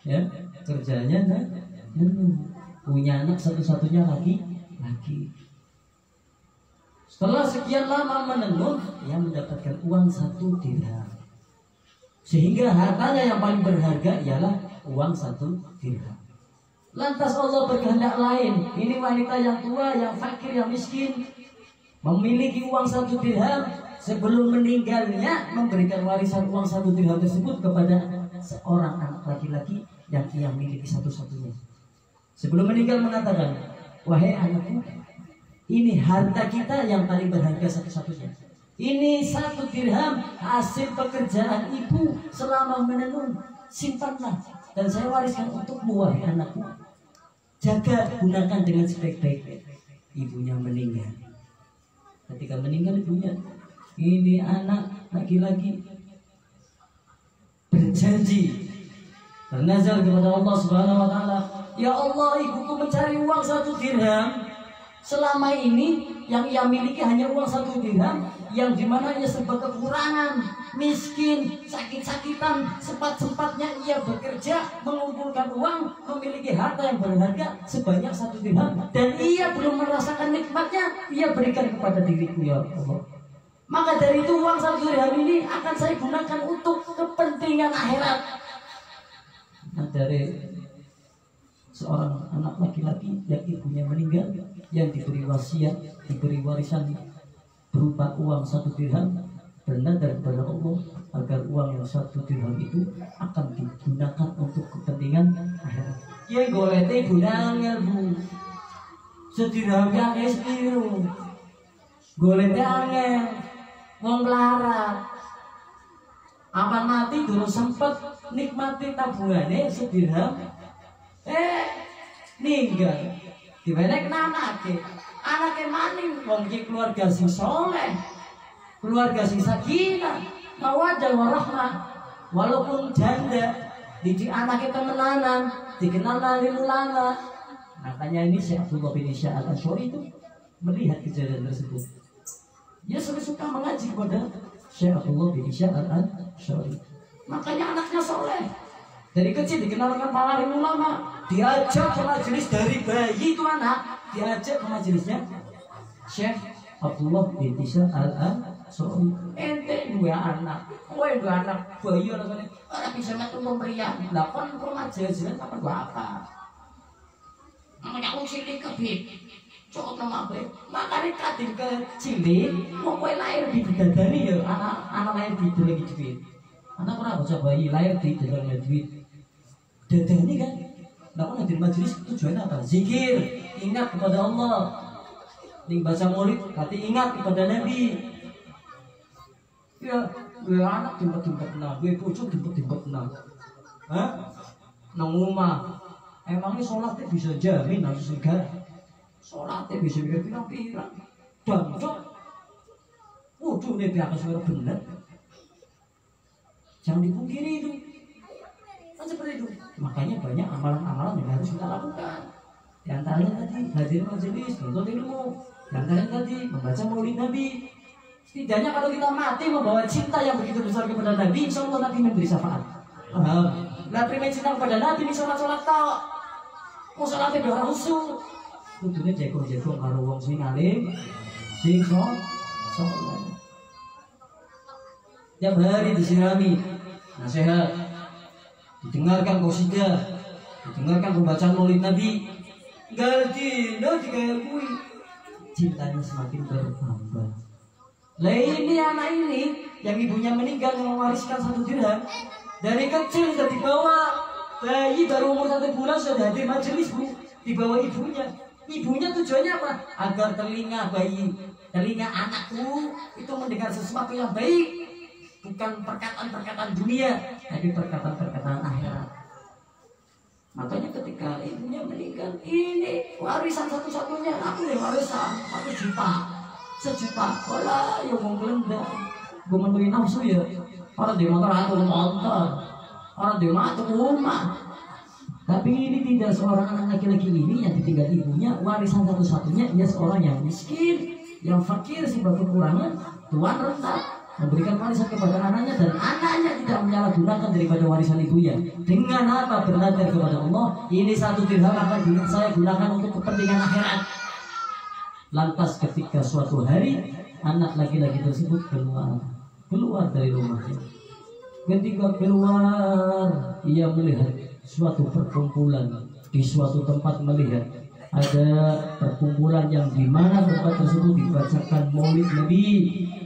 Ya, kerjanya menenun. Punya anak satu-satunya laki. Setelah sekian lama menenun, ia mendapatkan uang 1 dirham. Sehingga hartanya yang paling berharga ialah uang 1 dirham. Lantas Allah berkehendak lain. Ini wanita yang tua, yang fakir, yang miskin, memiliki uang 1 dirham. Sebelum meninggalnya memberikan warisan uang 1 dirham tersebut kepada seorang anak laki-laki yang ia miliki satu-satunya. Sebelum meninggal mengatakan, wahai anakku, ini harta kita yang paling berharga satu-satunya. Ini 1 dirham hasil pekerjaan ibu selama menenun. Simpanlah dan saya wariskan untukmu wahai anakku. Jaga, gunakan dengan sebaik-baiknya. Ibunya meninggal. Ketika meninggal ibunya, ini anak laki-laki berjanji bernazar kepada Allah Subhanahu wa taala, ya Allah, ibuku mencari uang 1 dirham. Selama ini yang ia miliki hanya uang 1 dirham, yang dimana ia serba kekurangan, miskin, sakit-sakitan, sempat-sempatnya ia bekerja mengumpulkan uang, memiliki harta yang berharga sebanyak 1 dirham, dan ia belum merasakan nikmatnya. Ia berikan kepada diriku, ya Allah. Maka dari itu uang 1 dirham ini akan saya gunakan untuk kepentingan akhirat. Nah, dari seorang anak laki-laki yang ibunya meninggal, yang diberi wasiat, diberi warisan berupa uang 1 dirham, bernadar kepada Allah agar uang yang 1 dirham itu akan digunakan untuk kepentingan akhirat. Ya golek ibu nangel Bu. Sedirham yang sepiru. Golek angel. Wong melarat. Aman mati dulu sempet nikmati tabungannya sedirham. Ninggal. Diwenek anake. Anake maning wong iki keluarga sing saleh. Keluarga sing sakinah, mawaddah warahmah. Walaupun janda, didik anaknya temenanan, dikenal dari ulama. Makanya ini Syekh Abdullah bin Isya al-Asy'ari itu melihat kejadian tersebut. Dia suka mengaji kepada Syekh Abdullah bin Isya al-Asy'ari. Makanya anaknya soleh. Dari kecil dikenal dengan para ulama. Diajak ke majelis dari bayi itu anak. Diajak ke majelisnya Syekh Abdullah bin Isya al-Asy'ari. Ente dua anak, kowe dua anak bayi orang bisa metu pemberian. Lah kon kok majelis apa gua apa? Namanya cilik kebit. Cok nama be. Makane kadin ke cilik, mau kowe lahir di bidadari ya, anak lahir di dalam duit. Anak ora bocah bayi lahir di dalam duit. Dadani kan. Nah, di majelis tujuannya apa? Zikir, ingat kepada Allah. Ning baca maulid, berarti ingat kepada Nabi. Ya, gue anak timpet-timpet nah, gue pucuk timpet-timpet nah. Hah? Nang omah. Emangnya sholatnya bisa jamin nang surga? Sholatnya bisa mikir pirang-pirang. Bangcok. Wudu nih pihak suara bener. Jangan dipungkiri itu. Kan seperti itu. Makanya banyak amalan-amalan yang harus kita lakukan. Di antaranya tadi hadir majelis, nonton ilmu. Di antaranya tadi membaca maulid Nabi. Setidaknya kalau kita mati membawa cinta yang begitu besar kepada Nabi, insya Allah Nabi memberi syafaat. Nah, primer cinta kepada Nabi, ini sholat-sholat tau. Mau sholatnya doa usul. Tentunya jago-jago karo wong sing alim, sing sholat. Tiap hari disirami nasihat, didengarkan qasidah, didengarkan pembacaan maulid Nabi. Galdino dikayakui, cintanya semakin bertambah. Lah ini anak ini yang ibunya meninggal mewariskan 1 dirham. Dari kecil sudah dibawa, bayi baru umur 1 bulan sudah hadir majelis Bu, dibawa ibunya. Ibunya tujuannya apa? Agar telinga bayi, telinga anakku itu mendengar sesuatu yang baik, bukan perkataan-perkataan dunia, tapi perkataan-perkataan akhirat. Makanya ketika ibunya meninggal, ini warisan satu-satunya, aku yang warisan 1 juta. 1 juta, wala yang mau gelendang. Gue menuhin nafsu ya. Orang di motor atau motor, orang di rumah atau rumah. Tapi ini tidak, seorang anak laki-laki ini yang ditinggal ibunya, warisan satu-satunya dia seorang yang miskin, yang fakir, sebab kekurangan, tuan rendah, memberikan warisan kepada anaknya dan anaknya tidak menyalahgunakan daripada warisan ibunya. Dengan apa? Bernadar kepada Allah, ini 1 dirham akan saya gunakan untuk kepentingan akhirat. Lantas ketika suatu hari anak laki-laki tersebut keluar dari rumahnya. Ketika keluar, ia melihat suatu perkumpulan di suatu tempat, melihat ada perkumpulan yang di mana tempat tersebut dibacakan maulid Nabi,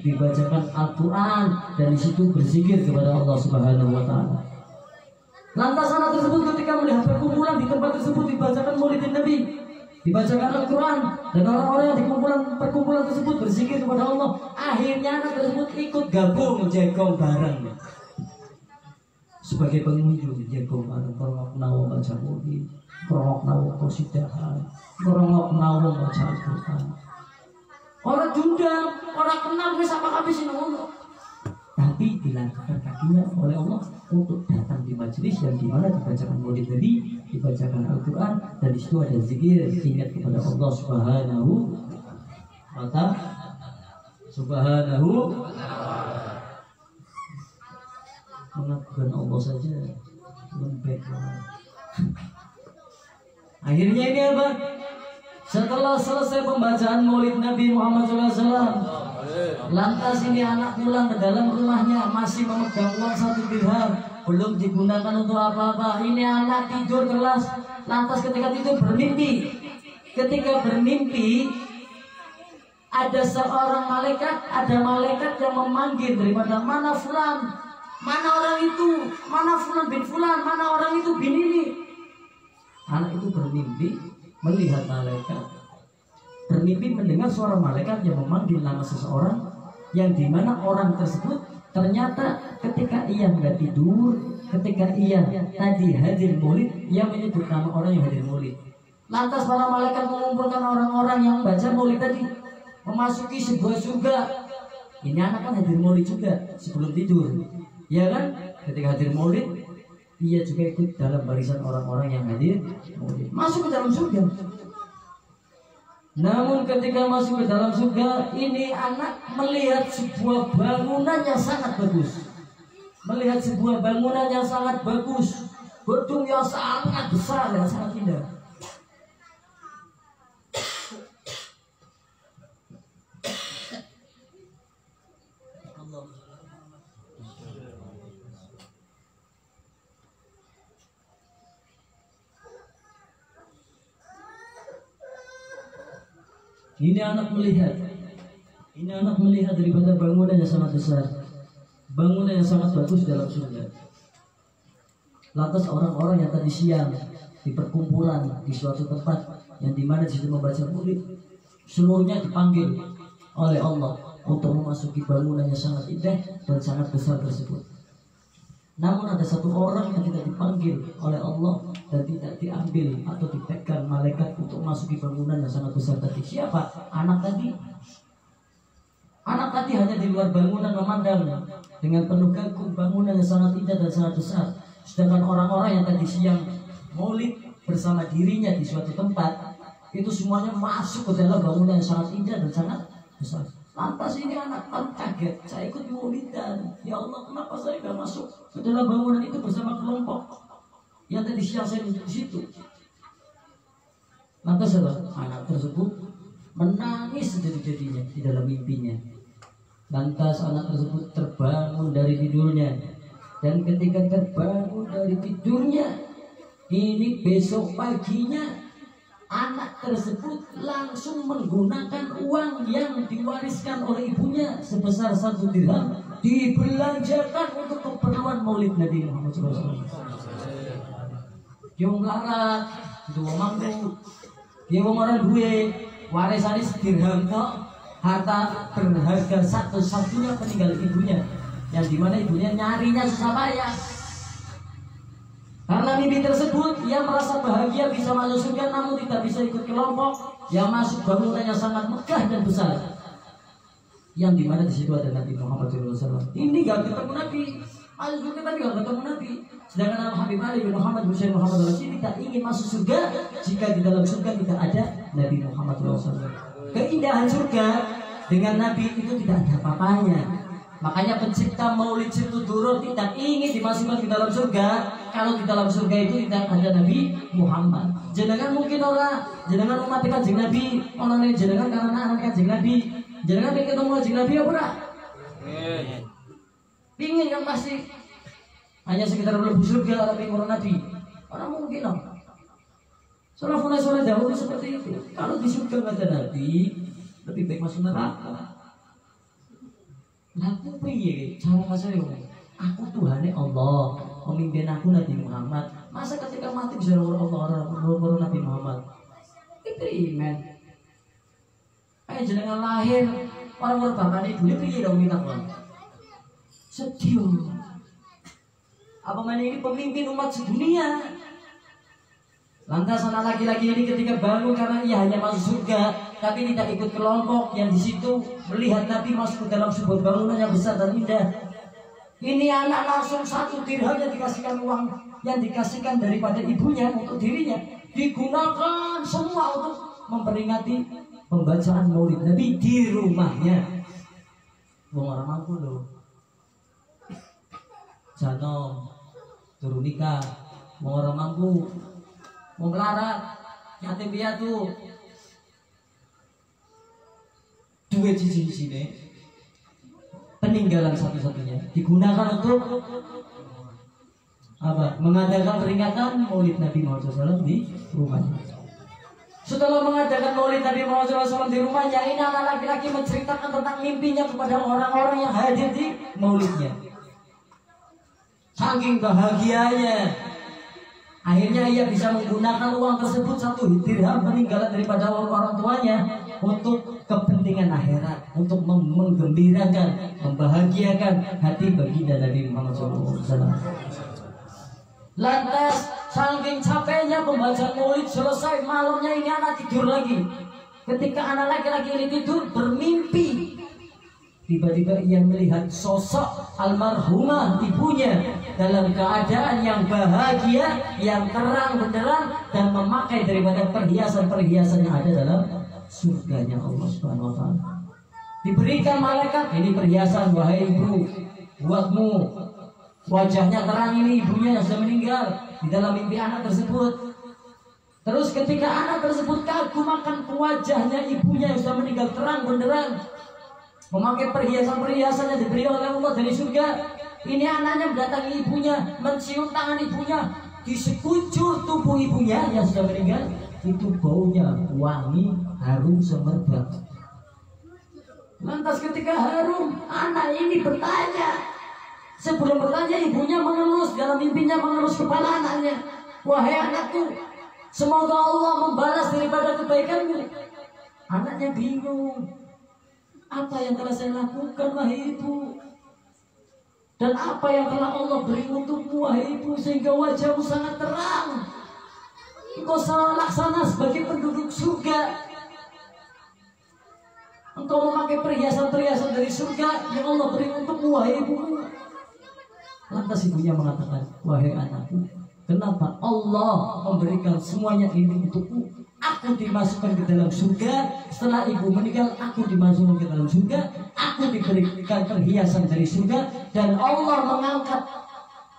dibacakan Al-Quran, dan di situ berzikir kepada Allah Subhanahu Wa Taala. Lantas anak tersebut ketika melihat perkumpulan di tempat tersebut dibacakan maulid Nabi, dibacakan Al-Quran, dan orang-orang yang di perkumpulan tersebut berzikir kepada Allah, akhirnya anak tersebut ikut gabung jegong bareng sebagai pengunjung jegong bareng. Korongok nawa baca maulid, korongok nawa qasidahan, korongok nawa baca Al-Quran. Orang diundang, orang kenal wis apa habis ngono, tapi dilangkahkan kakinya oleh Allah untuk datang di majelis yang dimana dibacakan maulid Nabi, dibacakan Al-Quran, dan di situ ada zikir, ingat kepada Allah Subhanahu wa Ta'ala. Mengakukan Allah saja lembek. Akhirnya ini apa? Setelah selesai pembacaan maulid Nabi Muhammad SAW, lantas ini anak pulang ke dalam rumahnya masih memegang uang 1 dirham. belum digunakan untuk apa-apa. Ini anak tidur kelas, lantas ketika tidur bermimpi. Ketika bermimpi, ada seorang malaikat, ada malaikat yang memanggil daripada mana fulan, mana orang itu, mana fulan bin fulan, mana orang itu bin ini. Anak itu bermimpi melihat malaikat, bermimpi mendengar suara malaikat yang memanggil nama seseorang, yang dimana orang tersebut ternyata ketika ia nggak tidur, ketika ia tadi hadir maulid, ia menyebut nama orang yang hadir maulid. Lantas para malaikat mengumpulkan orang-orang yang baca maulid tadi, memasuki sebuah surga. Ini anak kan hadir maulid juga sebelum tidur, ya kan? Ketika hadir maulid, ia juga ikut dalam barisan orang-orang yang hadir maulid, masuk ke dalam surga. Namun ketika masuk ke dalam surga, ini anak melihat sebuah bangunan yang sangat bagus, melihat sebuah bangunan yang sangat bagus, gedung yang sangat besar dan sangat indah. Ini anak melihat daripada bangunan yang sangat besar, bangunan yang sangat bagus dalam surga. Lantas orang-orang yang tadi siang di perkumpulan di suatu tempat yang dimana di situ membaca maulid, seluruhnya dipanggil oleh Allah untuk memasuki bangunan yang sangat indah dan sangat besar tersebut. Namun ada satu orang yang tidak dipanggil oleh Allah dan tidak diambil atau dipegang malaikat untuk masuki bangunan yang sangat besar tadi. Siapa? Anak tadi. Anak tadi hanya di luar bangunan memandang dengan penuh kagum bangunan yang sangat indah dan sangat besar. Sedangkan orang-orang yang tadi siang maulid bersama dirinya di suatu tempat, itu semuanya masuk ke dalam bangunan yang sangat indah dan sangat besar. Lantas ini anak kan kaget, saya ikut maulidan, ya Allah kenapa saya gak masuk ke dalam bangunan itu bersama kelompok yang tadi siang saya duduk di situ. Lantas anak tersebut menangis sejadi-jadinya di dalam mimpinya. Lantas anak tersebut terbangun dari tidurnya, dan ketika terbangun dari tidurnya, ini besok paginya anak tersebut langsung menggunakan uang yang diwariskan oleh ibunya sebesar 1 dirham, dibelanjakan untuk keperluan maulid Nabi Muhammad SAW. Dia melarat, dua mampu, dia orang duwe warisan dirham kok, harta berharga satu-satunya peninggalan ibunya, yang dimana ibunya nyarinya susah payah. Karena mimpi tersebut, ia merasa bahagia bisa masuk surga, namun tidak bisa ikut kelompok yang masuk bangunan yang sangat megah dan besar, yang dimana di situ ada Nabi Muhammad SAW. Ini gak ketemu Nabi, masuk surga tapi gak ketemu Nabi. Sedangkan Habib Ali bin Muhammad Hussein Muhammad Rasul tidak ingin masuk surga jika di dalam surga tidak ada Nabi Muhammad SAW. Keindahan surga dengan Nabi itu tidak ada apa-apanya. Makanya pencipta Maulid Situdurur tidak ingin dimasukkan ke dalam surga kalau di dalam surga itu tidak ada Nabi Muhammad. Jenengan mungkin orang, jenengan umat Kanjeng Nabi, orang lain jenengan karena anak Kanjeng Nabi, jenengan ingin ketemu Kanjeng Nabi apa ora? Pingin kan pasti. Hanya sekitar mlebu surga tapi orang Nabi. Orang mungkin dong. Soalnya dahulu seperti itu. Kalau di surga nggak ada Nabi, lebih baik masuk neraka. Aku piye cara masuk aku Tuhannya Allah, pemimpin aku Nabi Muhammad. Masa ketika mati bisa Allah orang Nabi Muhammad? Itu iman. Kayak jenengan lahir orang bapaknya dulu piye dong minta kon? Sedih. Apa mana ini pemimpin umat sedunia? Lantas anak laki-laki ini ketika bangun karena ia hanya masuk surga, tapi tidak ikut kelompok yang di situ melihat Nabi masuk ke dalam sebuah bangunan yang besar dan indah. Ini anak langsung 1 dirham yang dikasihkan uang yang dikasihkan daripada ibunya untuk dirinya, digunakan semua untuk memperingati pembacaan Maulid Nabi di rumahnya. Wong orang mampu loh, jano turun nikah, wong orang mampu. Mau melarat, yatim piatu, duit di sini peninggalan satu-satunya digunakan untuk apa? Mengadakan peringatan Maulid Nabi Muhammad SAW di rumahnya. Setelah mengadakan Maulid Nabi Muhammad SAW di rumahnya, ini anak laki-laki menceritakan tentang mimpinya kepada orang-orang yang hadir di Maulidnya. Saking bahagianya, akhirnya ia bisa menggunakan uang tersebut 1 dirham peninggalan daripada orang tuanya untuk kepentingan akhirat, untuk menggembirakan, membahagiakan hati baginda Nabi Muhammad SAW. Lantas saking capeknya pembacaan Maulid selesai, malamnya ini anak tidur lagi. Ketika anak laki-laki ini tidur bermimpi, tiba-tiba ia melihat sosok almarhumah ibunya dalam keadaan yang bahagia, yang terang benderang, dan memakai daripada perhiasan-perhiasan yang ada dalam surganya Allah Subhanahu wa taala. Diberikan malaikat, ini perhiasan wahai ibu, buatmu. Wajahnya terang, ini ibunya yang sudah meninggal di dalam mimpi anak tersebut. Terus ketika anak tersebut kagum akan wajahnya ibunya yang sudah meninggal terang benderang, memakai perhiasan-perhiasan yang diberi oleh Allah dari surga, ini anaknya mendatangi ibunya, mencium tangan ibunya. Di sekujur tubuh ibunya yang sudah meninggal itu baunya wangi, harum semerbak. Lantas ketika harum, anak ini bertanya. Sebelum bertanya, ibunya mengelus, dalam mimpinya mengelus kepala anaknya. Wahai anakku, semoga Allah membalas daripada kebaikanmu. Anaknya bingung. Apa yang telah saya lakukan, wahai ibu? Dan apa yang telah Allah beri untukmu, wahai ibu, sehingga wajahmu sangat terang? Engkau salah laksana sebagai penduduk surga. Engkau memakai perhiasan-perhiasan dari surga yang Allah beri untukmu, wahai ibu. Lantas ibunya mengatakan, wahai anakku, kenapa Allah memberikan semuanya ini untukku? Aku dimasukkan ke dalam surga. Setelah ibu meninggal, aku dimasukkan ke dalam surga. Aku diberikan perhiasan dari surga. Dan Allah mengangkat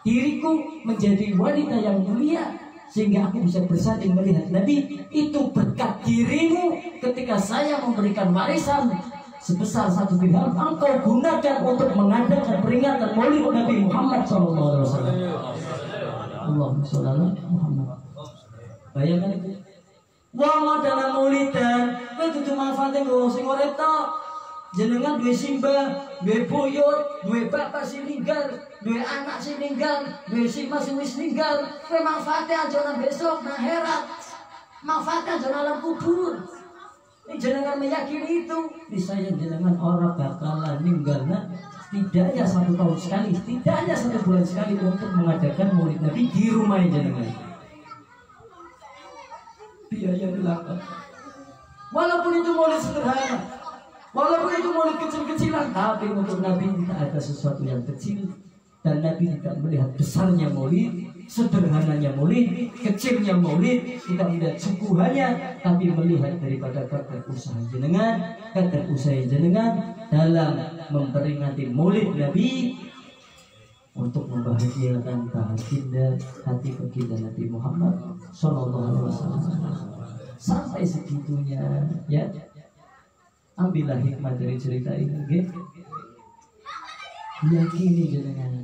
diriku menjadi wanita yang mulia, sehingga aku bisa bersanding melihat Nabi. Itu berkat dirimu. Ketika saya memberikan warisan sebesar 1 dirham, engkau gunakan untuk mengadakan peringatan Maulid Nabi Muhammad SAW. Allahumma sholli ala Muhammad. Bayangkan itu. Wong dalam maulidan, kowe dudu manfaate nggo sing urip tok. Jenengan duwe simbah, duwe buyut, duwe bapak sing ninggal, duwe anak sing ninggal, duwe simbah sing wis ninggal. Kowe manfaate aja nang besok nang akhirat. Manfaate aja nang alam kubur. Ini jenengan meyakini itu, misalnya jenengan orang bakalan ninggalnya setidaknya 1 tahun sekali, setidaknya 1 bulan sekali untuk mengadakan Maulid Nabi di rumah jenengan. Biaya dilakukan. Walaupun itu Maulid sederhana, walaupun itu Maulid kecil-kecilan, tapi untuk Nabi tidak ada sesuatu yang kecil. Dan Nabi tidak melihat besarnya Maulid, sederhananya Maulid, kecilnya Maulid, tidak melihat sukuhannya, tapi melihat daripada kadar usaha jenengan, kadar usaha jenengan dalam memperingati Maulid Nabi untuk membahagiakan baginda hati baginda Nabi Muhammad Sallallahu Alaihi Wasallam. Sampai segitunya, ya. Ambillah hikmah dari cerita ini, gitu. Yakini jenengan,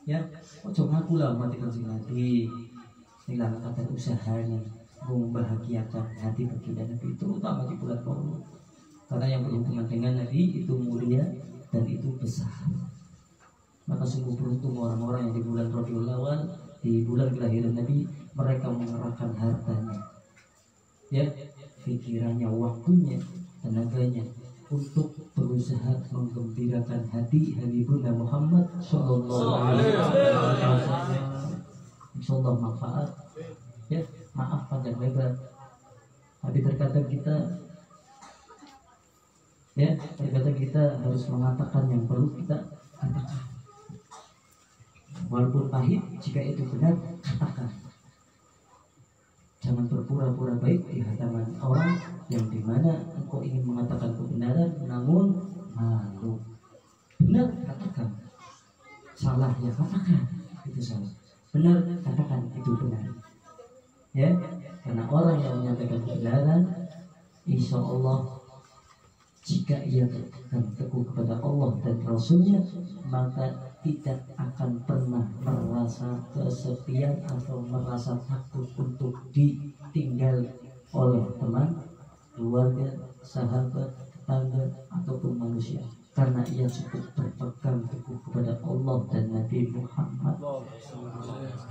ya, ojo ngaku lah mati Kanjeng Nabi. Inilah kata usahanya membahagiakan hati baginda Nabi, terutama di bulan Maulid, karena yang berhubungan dengan Nabi itu mulia dan itu besar. Maka sungguh beruntung orang-orang yang di bulan Rabiul Awal, di bulan kelahiran Nabi, mereka mengerahkan hartanya, ya, pikirannya, waktunya, tenaganya untuk berusaha menggembirakan hati Habibuna Muhammad Sallallahu Alaihi Wasallam. Insyaallah manfaat, ya, maaf panjang lebar. Tapi terkadang kita, ya, terkadang kita harus mengatakan yang perlu kita katakan. Walaupun pahit, jika itu benar, katakan. Jangan berpura-pura baik di hadapan orang yang dimana engkau ingin mengatakan kebenaran namun malu. Benar, katakan. Salah, ya katakan itu salah. Benar, katakan itu benar. Ya, karena orang yang menyampaikan kebenaran, insya Allah Jika ia berpegang teguh kepada Allah dan Rasulnya, maka tidak akan pernah merasa kesepian atau merasa takut untuk ditinggal oleh teman, keluarga, sahabat, tetangga, ataupun manusia. Karena ia cukup berpegang teguh kepada Allah dan Nabi Muhammad.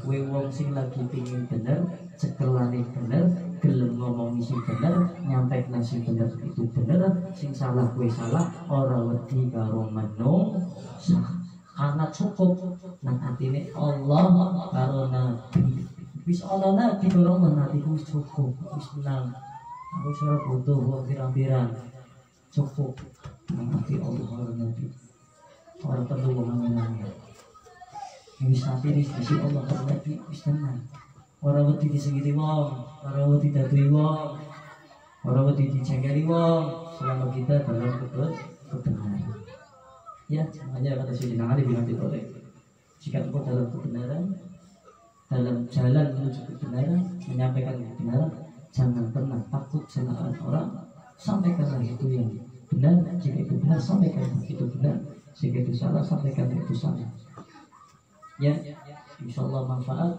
Kowe wong sing lagi pingin bener, cekelane bener, gelem ngomong sing bener, nyampe sing bener itu bener, sing salah kowe salah, ora wedi karo manungsa. Karena cukup nang atine Allah karo Nabi. Wis ana Nabi karo Nabi wis cukup, wis tenang. Aku ora butuh wong pirang-pirang. Cukup mengerti Allah karo Nabi. Orang perlu ngomong-ngomong. Wis nabi wis disi Allah karo Nabi wis tenang. Ora wedi disengiti wong, ora wedi dadoi wong, ora wedi dicengkeli wong selama kita dalam kebenaran. Ya, hanya kata Sayyidina Ali bin Abi Thalib, jika engkau dalam kebenaran, dalam jalan menuju kebenaran, menyampaikan kebenaran, jangan pernah takut celaan orang. Sampaikanlah itu yang benar, jika itu benar sampaikan itu benar, jika itu salah sampaikan itu salah. Ya, insyaallah manfaat.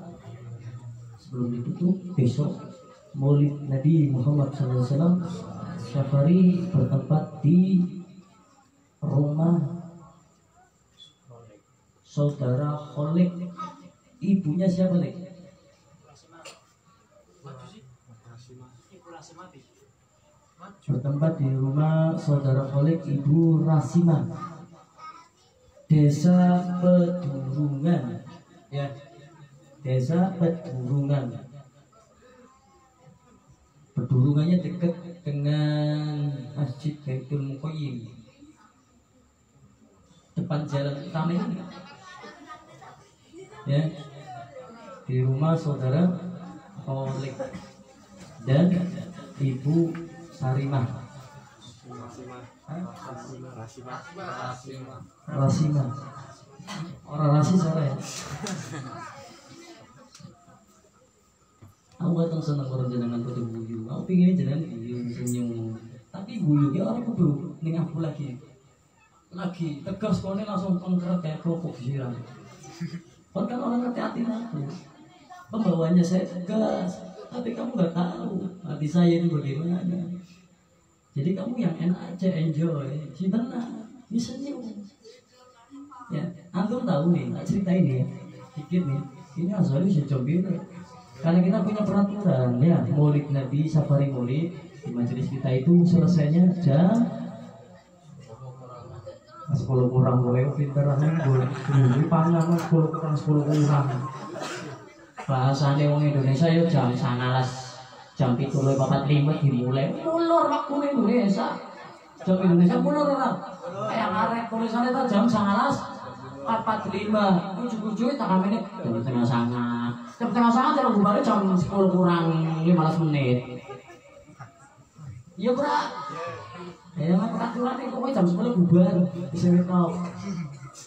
Sebelum ditutup, besok Maulid Nabi Muhammad SAW Syafari bertempat di rumah saudara Kholik. Ibunya siapa nih? Bertempat di rumah saudara Kholik, Ibu Rasima, Desa Pedurungan, ya, Desa Pedurungan. Pedurungannya dekat dengan Masjid Baitul Muqayyim, depan jalan utama ini. Ya, di rumah saudara Kholik dan Ibu Sarimah. Rasima. Orang rasis apa ya? Aku datang senang orang jenengan kudu guyu. Aku pingin jenengan guyu senyum. Tapi guyu ya orang kudu ning aku lagi tegas kone langsung pengkerat kayak kerupuk siram. Kan orang ngerti hati aku, pembawanya saya tegas, tapi kamu nggak tahu hati saya itu bagaimana. Jadi kamu yang enak aja, enjoy, si tenang, bisa senyum. Ya, antum tahu nih, tak cerita ini ya, dikit nih. Ini asal sejauh ini, karena kita punya peraturan ya, Maulid Nabi, Safari Maulid di majelis kita itu selesainya jam 10 kurang boleh pinter boleh ini panjang 10 kurang 10 kurang bahasanya orang Indonesia yuk jam 19 jam 7.45 dimulai mulur waktu Indonesia jam Indonesia mulur orang kayak ngarek tulisannya itu jam 19.45 ujung-ujungnya tak kami ini jam tengah sangat jalan bubarnya jam 10 kurang 15 menit iya berat. Ya emang peraturan itu jam 10 bubar bisa tahu.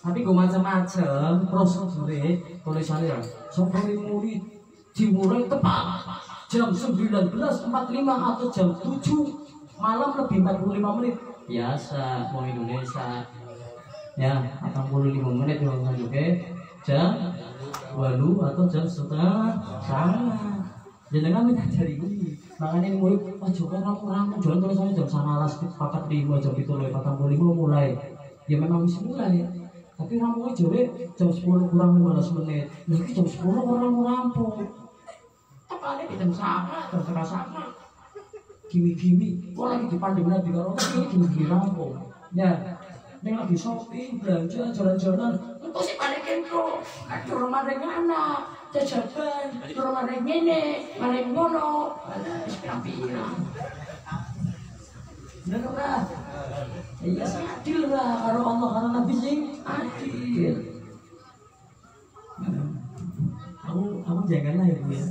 Tapi gue macam-macam prosedurnya tulisannya ya. Safari Maulid dimulai tepat jam 19.45 atau jam 7 malam lebih 45 menit. Biasa mau Indonesia. Ya 85 menit juga jam 8 atau jam setengah sama. Jangan minta cari gue. Makanya ini mulai, Joko orang jualan tulisannya jam 19.45 jam 7.45 mulai. Ya memang bisa mulai. Tapi rampungnya jauh jam 10 kurang 15 menit. Nanti jam 10 orang mau rampung. Tepannya di jam sama, jam setengah sama. Gimi-gimi, kok lagi dipandang Nabi kalau ini gimi-gimi rampung. Ya, ini lagi shopping, belanja, jalan-jalan. Itu sih balikin tuh. Ke rumah dengan anak. Jajaban, turun ada ngene, ada ngono, ada pirang-pirang. Bener ora? Iya adil lah, karo Allah karo Nabi sing adil. Aku janganlah ya Bu ya.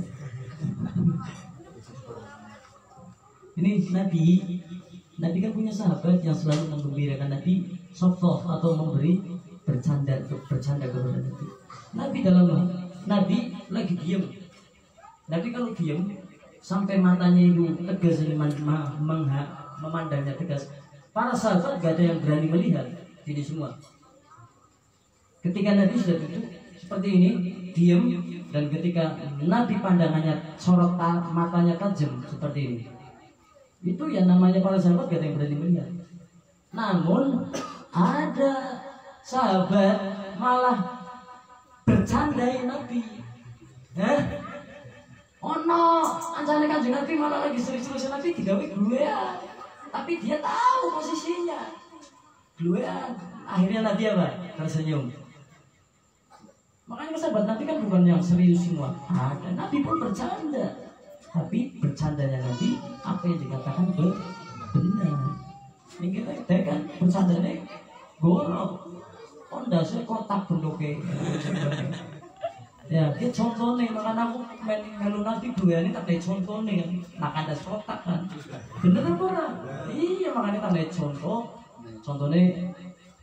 Ini Nabi kan punya sahabat yang selalu menggembirakan Nabi, soft atau memberi bercanda kepada Nabi. Nabi lagi diam. Nabi kalau diam sampai matanya itu tegas memandangnya tegas. Para sahabat gak ada yang berani melihat ini semua. Ketika Nabi sudah duduk seperti ini, diam, dan ketika Nabi pandangannya sorot matanya tajam seperti ini, itu yang namanya para sahabat gak ada yang berani melihat. Namun ada sahabat malah bercandai Nabi. Ono anjane Kanjeng Nabi malah lagi serius-serius Nabi digawe gluean. Tapi dia tahu posisinya. Gluean. Akhirnya Nabi apa? Tersenyum. Makanya sahabat Nabi kan bukan yang serius semua. Ada Nabi pun bercanda. Tapi bercandanya Nabi apa yang dikatakan benar. Ini kita kan bercandanya gorok. Pondasnya kotak bentuknya. Ya, ini contohnya, makanya aku melu Nabi dua ini tak ada contohnya kan, makan das kotak kan, bener apa orang? Iya, makanya tak ada contohnya,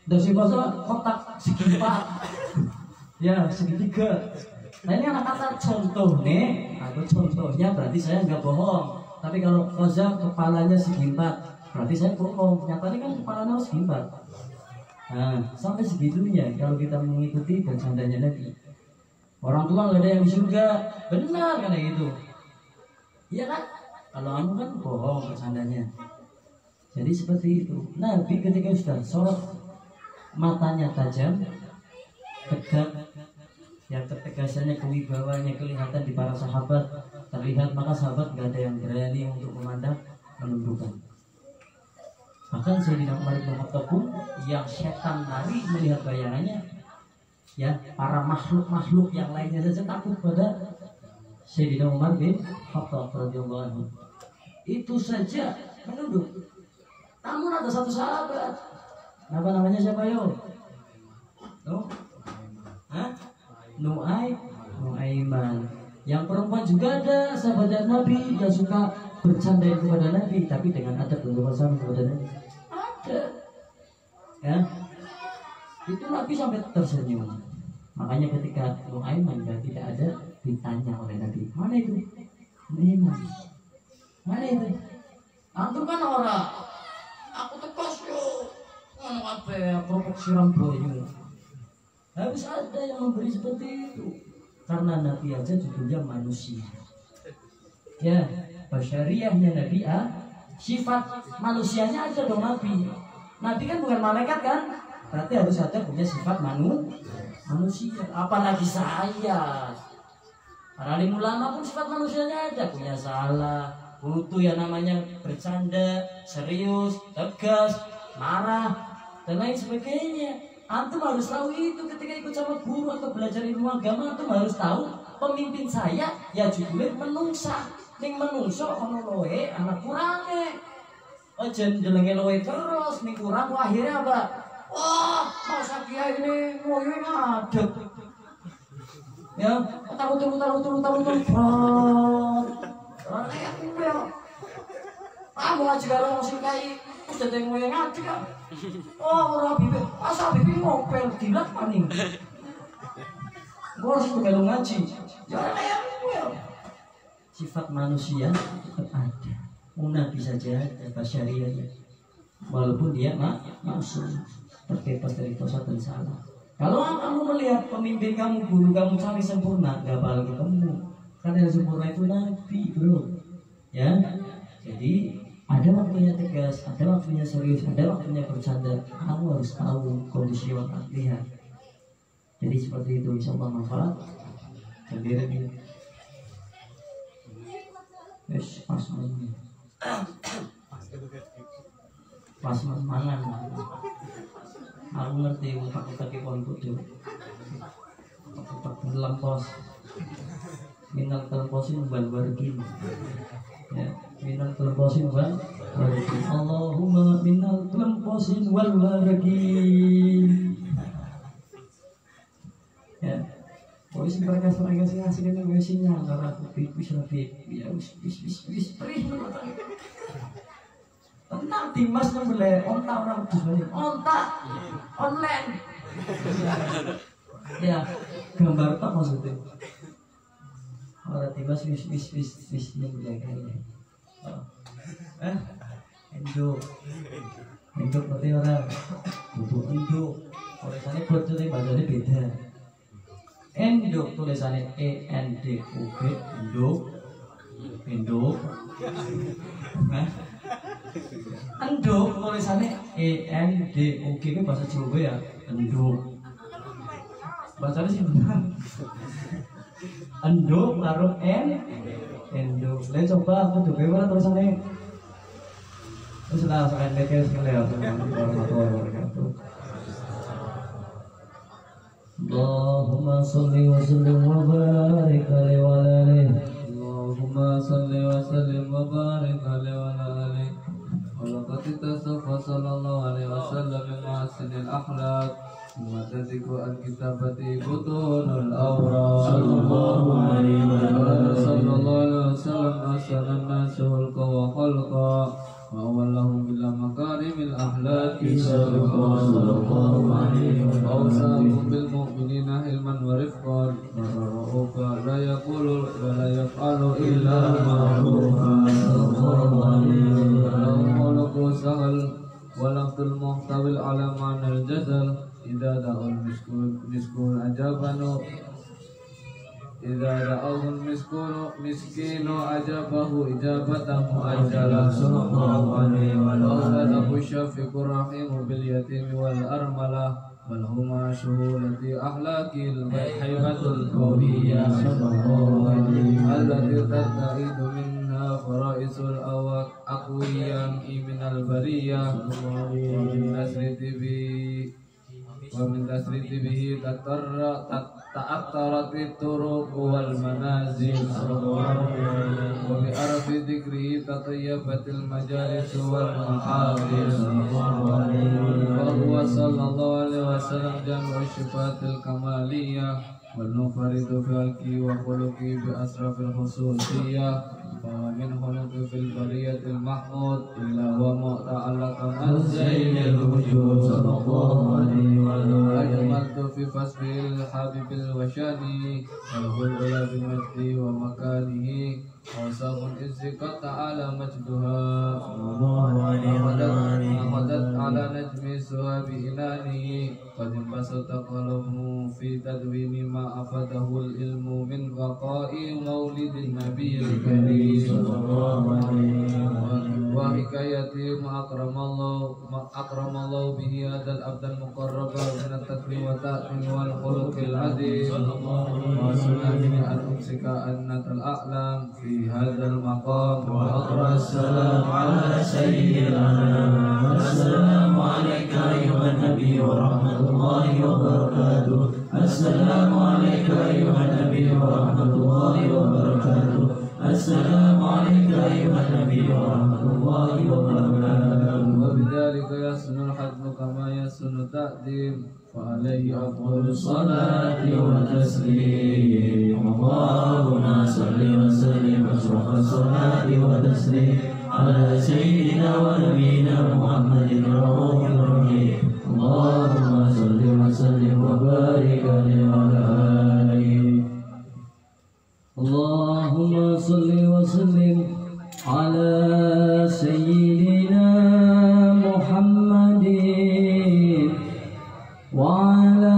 dari bahasa kotak segi 4, ya segitiga. Nah ini anak kata contoh nih, atau contohnya berarti saya nggak bohong. Tapi kalau koza kepalanya segi 4, berarti saya bohong. Nyatanya kan kepalanya harus segi 4. Nah, sampai segitunya kalau kita mengikuti bercandanya Nabi. Orang tua nggak ada yang di surga, benar kan gitu? Iya kan? Kalau kamu kan bohong bercandanya. Jadi seperti itu. Nabi ketika sudah sorot matanya tajam, tegak, yang ketegasannya, kewibawanya kelihatan di para sahabat terlihat, maka sahabat nggak ada yang berani untuk memandang menundukkan. Bahkan Sayyidina Umar bin Khattab pun yang setan lari melihat bayangannya, ya para makhluk yang lainnya saja takut pada Sayyidina Umar bin Khattab radhiyallahu anhu. Itu saja menunduk. Namun ada satu sahabat, apa namanya siapa yo? Nuaiman. Yang perempuan juga ada sahabat Nabi yang suka bercanda kepada Nabi, tapi dengan adab dan sopan kepada Nabi. Ada. Ya. Itu Nabi sampai tersenyum. Makanya ketika Nuaiman tidak ada, ditanya oleh Nabi, mana itu? Nuaiman. Mana itu? Antum kan orang. Aku tekos yo. Ngono kabeh kerupuk siram boyo. Harus ada yang memberi seperti itu. Karena Nabi aja judulnya manusia. Ya, basyariahnya Nabi sifat manusianya ada dong Nabi. Nabi kan bukan malaikat kan? Berarti harus ada punya sifat manusia. Apalagi saya. Para alim ulama pun sifat manusianya ada, punya salah, butuh yang namanya bercanda, serius, tegas, marah, dan lain sebagainya. Antum harus tahu itu ketika ikut sama guru atau belajar ilmu agama. Antum harus tahu pemimpin saya ya judulnya menungsa. Ning menungso ono loe anak kurange. Aja ndelenge loe terus ning kurang akhirnya apa? Wah, masa kiai ini ngoyo ngadeg. Ya, taruh. Kamu ngaji karo wong sing kai wis dadi ngoyo ngadeg kok. Oh, ora bibit. Asa bibit ngopel dilat paning. Gua harus melu ngaji. Ya, sifat manusia tetap ada. Nabi saja ada basyariahnya. Walaupun dia maksum, terbebas dari dosa dan salah. Kalau kamu melihat pemimpin kamu, guru kamu cari sempurna, gak bakal ketemu. Karena yang sempurna itu Nabi, bro. Ya, jadi ada waktunya tegas, ada waktunya serius, ada waktunya bercanda. Kamu harus tahu kondisi yang lihat. Jadi seperti itu, insyaallah manfaat. Sendiri. Yes, pas mangan. Aku ngerti utak-utak konco tuh. Utak dalam pos. Minal terposin wal wargin. Ya, minal terposin wal wargin. Allahumma minal terposin wal wargin. Ya. Polisi mereka sih hasilnya biasanya karena aku bisa lebih ya bis perih tenang Dimas yang beli onta orang beli onta online ya gambar apa maksudnya orang Dimas bis yang beli kayaknya Endo Endok berarti orang butuh endok. Tulisannya bocor bacanya beda. Endok tulisannya ENDOK endok. Endok. Nah, endok tulisannya ENDOK itu bahasa Jawa ya. Endok. Bahasanya sih benar. Endok karo endok. Lah coba aku coba mana tulisannya. Terus lah sampai leker sekali ya. Warahmatullahi wabarakatuh. Allahumma sholli wa sallim wa barik alaihi wa alihi. Allahumma sholli wa sallim wa barik alaihi wa alihi. Walaqad tasafa sallallahu alaihi wasallam min mahsinil akhlaq wa tadhiku an kitabati butunul awraq. Sallallahu alaihi wasallam asalan nasul wa khalqa wa awalahum bil makarimil akhlaq sallallahu alaihi wa awsahum bil mu'minina ilman wa rifqan wa la yaqulu wa la yaf'alu illa ma'rufan. Sallallahu alaihi wa sallam sahal wa lafdul muhtawil ala ma'nal jazal idza da'ul miskun ajabanu idza da'ul miskinu ajabahu ijabatahu ajala. Sallallahu alaihi wa sallam syafiqur rahim bil yatim wal armalah wal huma shuhulati ahlakil haibatul qawiyah. Sallallahu alaihi allati tataidu minha faraisul aqwiyam minal bariyah wa min tasriti bihi ta'attarat turuq wal manazil. Wa bi arfi dhikri tatayyabatil majalis wal mahafil. Wa huwa sallallahu alaihi wasallam jam'u sifatil kamaliyah wal munfaridu fi wa khuluqi bi asrafil khususiyah. ومن خلق في البرية المحمود إلا ومتعلق الزين الوجود. صلى الله عليه وسلم أجملت في فصل الحبيب الوشاني وله العلا بمجد ومكانه وصف العز قد تعالى مجدها أخذت على نجم السواب إناني قد انبسط قلبه في تدوين ما أفاده العلم من بقاء مولد النبي الكريم صلى الله عليه وسلم وحكايته ما أكرم الله به هذا العبد المقرب من التكريم والتأمين والخلق العظيم وسنني أن أمسك أنة الأعلام في هذا المقام وأقرأ السلام على سيد الأنام. السلام عليك أيها النبي ورحمة الله وبركاته. السلام عليك أيها النبي ورحمة الله وبركاته. السلام عليك أيها النبي ورحمة الله وبركاته. وبذلك يسن الحد كما يسن التقديم فعليه أفضل الصلاة والتسليم. اللهم صل وسلم أشرف الصلاة والتسليم على سيدنا ونبينا محمد الرؤوف الرحيم. اللهم صل وسلم وبارك عليه وعلى آله. اللهم صل وسلم على سيدنا محمد وعلى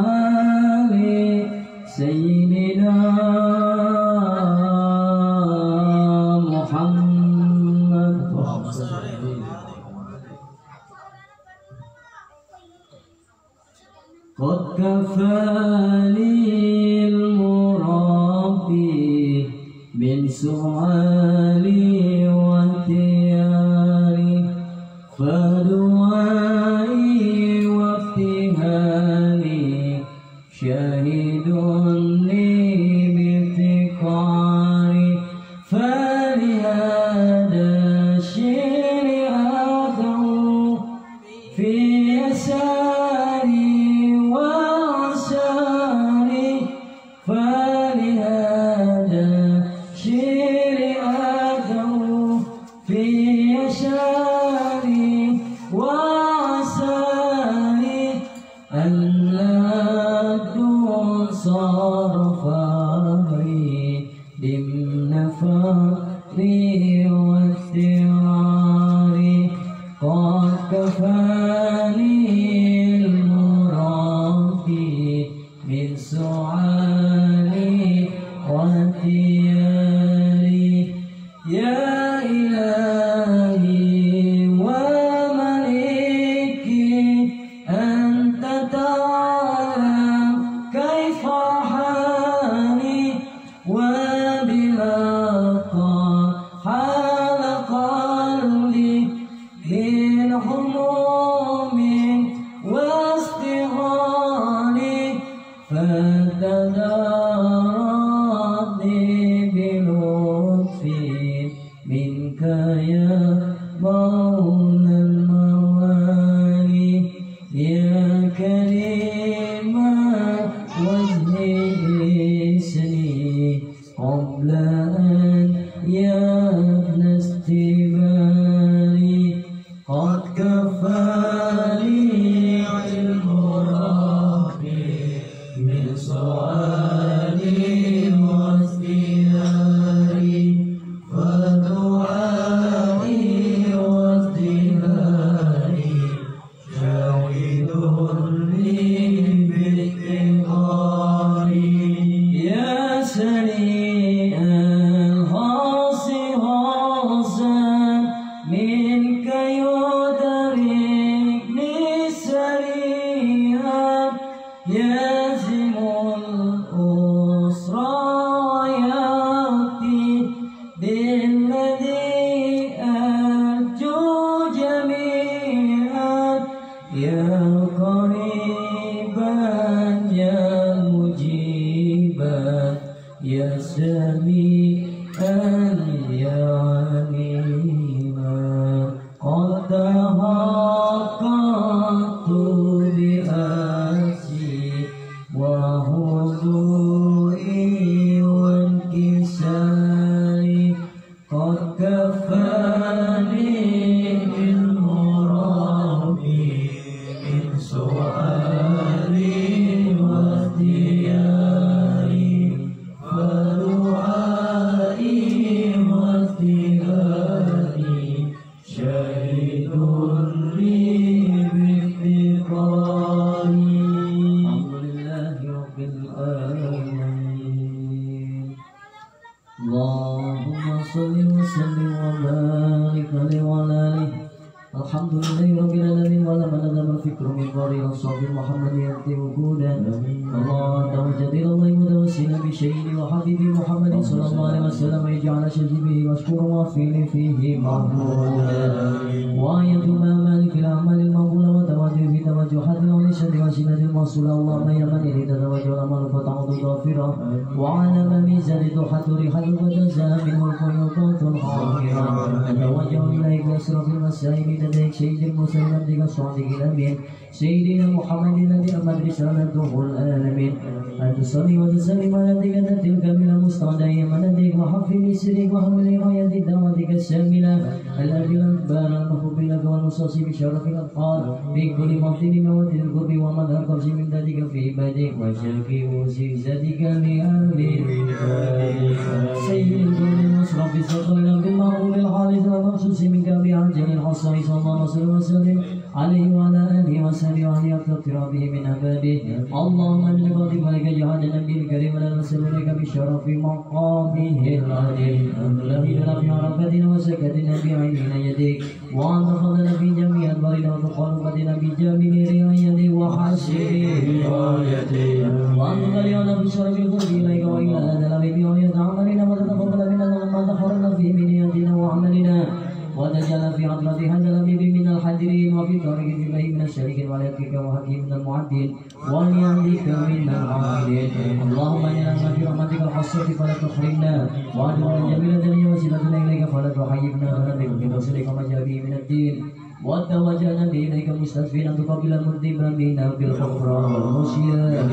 آل سيدنا محمد. قد كفاني المربي من سؤالي واختياري فدعائي وافتهالي شاهد لي بافتقاري فلهذا الشعر أدعو في يساري وعساري فلهذا الشعر أدعو في يساري وعساري أن لا تنصر فاري ضمن فقري واستعاري قد كفى لطف منك يا مولى الموالي يا كريم وجه سني قبل أن يبنى استباري قد كفاني علم ربي من سؤالي واستداري فدعائي واستداري شاهد لي بافتقاري يا سريعا خاصا منك يدركني سريعا يزم الأسرى يأتي بالذي أرجو جميعا يا قريبا يا مجيبا يا سميعا يا عليما قد تحققت بأسي وهدوئي وانكساري قد كفاني علم ربي من سؤالي واختياري فدعائي واستغاثي شهيد لي بافتقاري الحمد لله رب العالمين اللهم صل وسلم وبارك عليه وعلى آله الحمد لله رب العالمين ولما نظم الفكر من قارئ الصابر محمد يأتي وجودا الله توجد إلى الله متوسلا بشيء وحبيبي محمد صلى الله عليه وسلم يجعل شجبه مشكورا وفيه فيه مقبولا وآية الأعمال في الأعمال المقبولة وتوجه في توجهات ونشد وشدة الموصولة اللهم يا من إليك توجه الأعمال فتعود غافرا وعلى ميزان تحضر حلوة تنزل منه الخيوطات الخاطرة نتوجه إليك أشرف المسائل لديك سيد المرسلين عبدك الصادق الأمين سيدنا محمد الذي أمت رسالته العالمين أن تصلي وتسلم على تلك من المستودع من لديك وحفظ سرك وحمل راية دعوتك الشاملة الذي الأنبار المحبوب لك والمصاصي بشرف الأطفال في كل موطن مواد القرب ومدى القرش من ذلك في عبادك وشرك وسيزتك لأهل سيد الكون المشرف صلى بالمعروف الحارث والمخصوص منك بعجل الحصائص صلى الله عليه وسلم عليه وعلى آله وصحبه وعلى اقترابه من عباده اللهم من فضلك ولك جهاد النبي الكريم ولا نسألك بشرف مقامه العلي الذي رفع ركعتنا وسكتنا بعين يديك وأن فضل في جميع البرين وتقربتنا بجميع رعايتك وحسن رعايتك وأن تغيرنا بشرف القرب إليك وإلى هذا الغيب ويتعاملنا وتتقبل منا ما دخلنا في بنيتنا وعملنا وتجعل في عطرة هذا الحبيب من الحاضرين وفي طريق الجبهي من الشريك وعليك وحكيم من المعدل وليملك من العاملين اللهم إنا في رحمتك الخاصة فلا تحرمنا وأجعل جميل الدنيا وسيلتنا إليك فلا تحيبنا فنبلغ برسلك ما جاء به من الدين وتوجهنا إليك مستشفين أن تقبل المذنبا منا بالغفران والمشيئة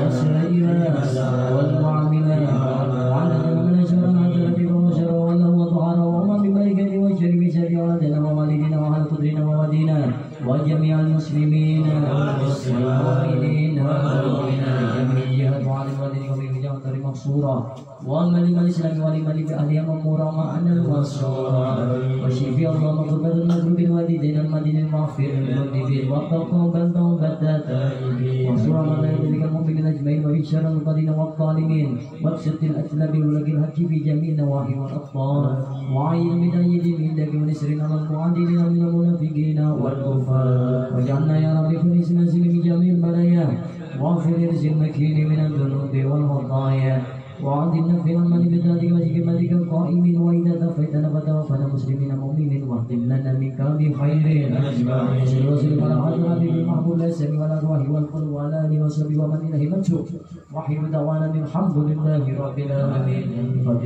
والسائرات والمعاملات وعلى من شر الحسنات وشر وله وطهارا وما ببركة وشر بشر ولدنا ووالدنا وأهل قدرنا وودينا وجميع المسلمين والمؤمنين والمؤمنات جميع جهات وعلى الوالدين ومن جهة مقصورا وأما لمن الإسلام ولمن بأهلها مأمورا معنا المنصورا وشفي اللهم قربة المذنوب الوالدين المدين المغفر المذنبين والتوبة التائبين وانصر على ذلك المؤمنين أجمعين وفي شر القدين والظالمين واكشف الأسلام ولك الحق في جميع النواحي والأقطار وعين من أيد عندك ونسر على المعادلين من المنافقين والكفار واجعلنا يا رب في نسل بجميع البلايا واغفر رزق المكين من الذنوب والخطايا وعد النفع والمن بذاتك وحكمتك القائمين وإذا تفيت أحييتنا وتوفنا مسلمين مؤمنين واختم لنا منك بخير أجمعين وسلم على حضرة المحمود السميع والأرواح والقلوب وعلى آله وصحبه ومن إليه منسوب وحي دعوانا الحمد لله رب العالمين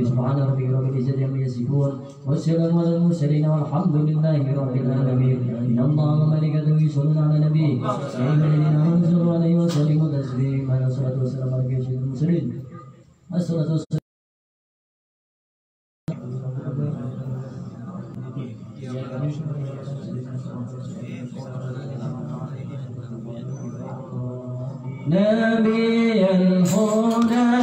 سبحان ربك رب العزة عما يصفون والسلام على المرسلين والحمد لله رب العالمين إن الله وملائكته يصلون على النبي يا أيها الذين آمنوا صلوا عليه وسلموا تسليما الصلاة والسلام على سيد المرسلين الصلاة والسلام نبي الهدى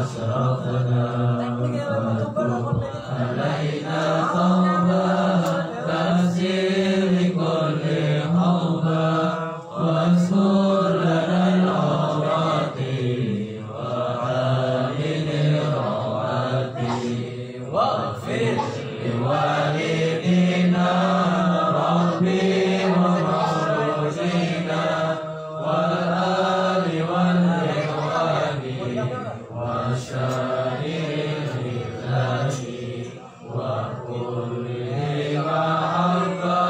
أسرى وشائر الله وكل محبة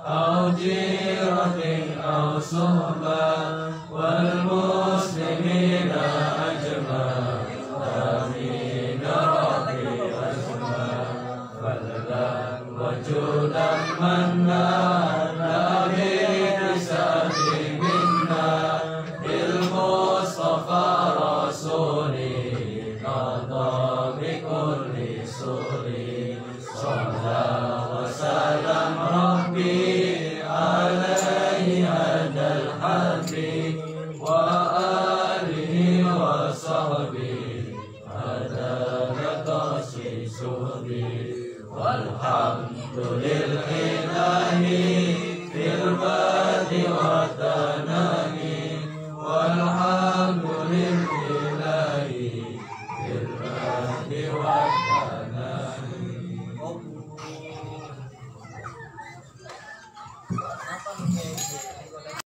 أو جيرة أو صحبة والمسلمين أجمعين آمين ربي أجمع فضلا وجودا منا نبي بسبب منا بالمصطفى رسولي قضى بكل سوري صلى وسلم ربي عليه هدى الحب وآله وصحبه هدى نقص سوري والحمد لله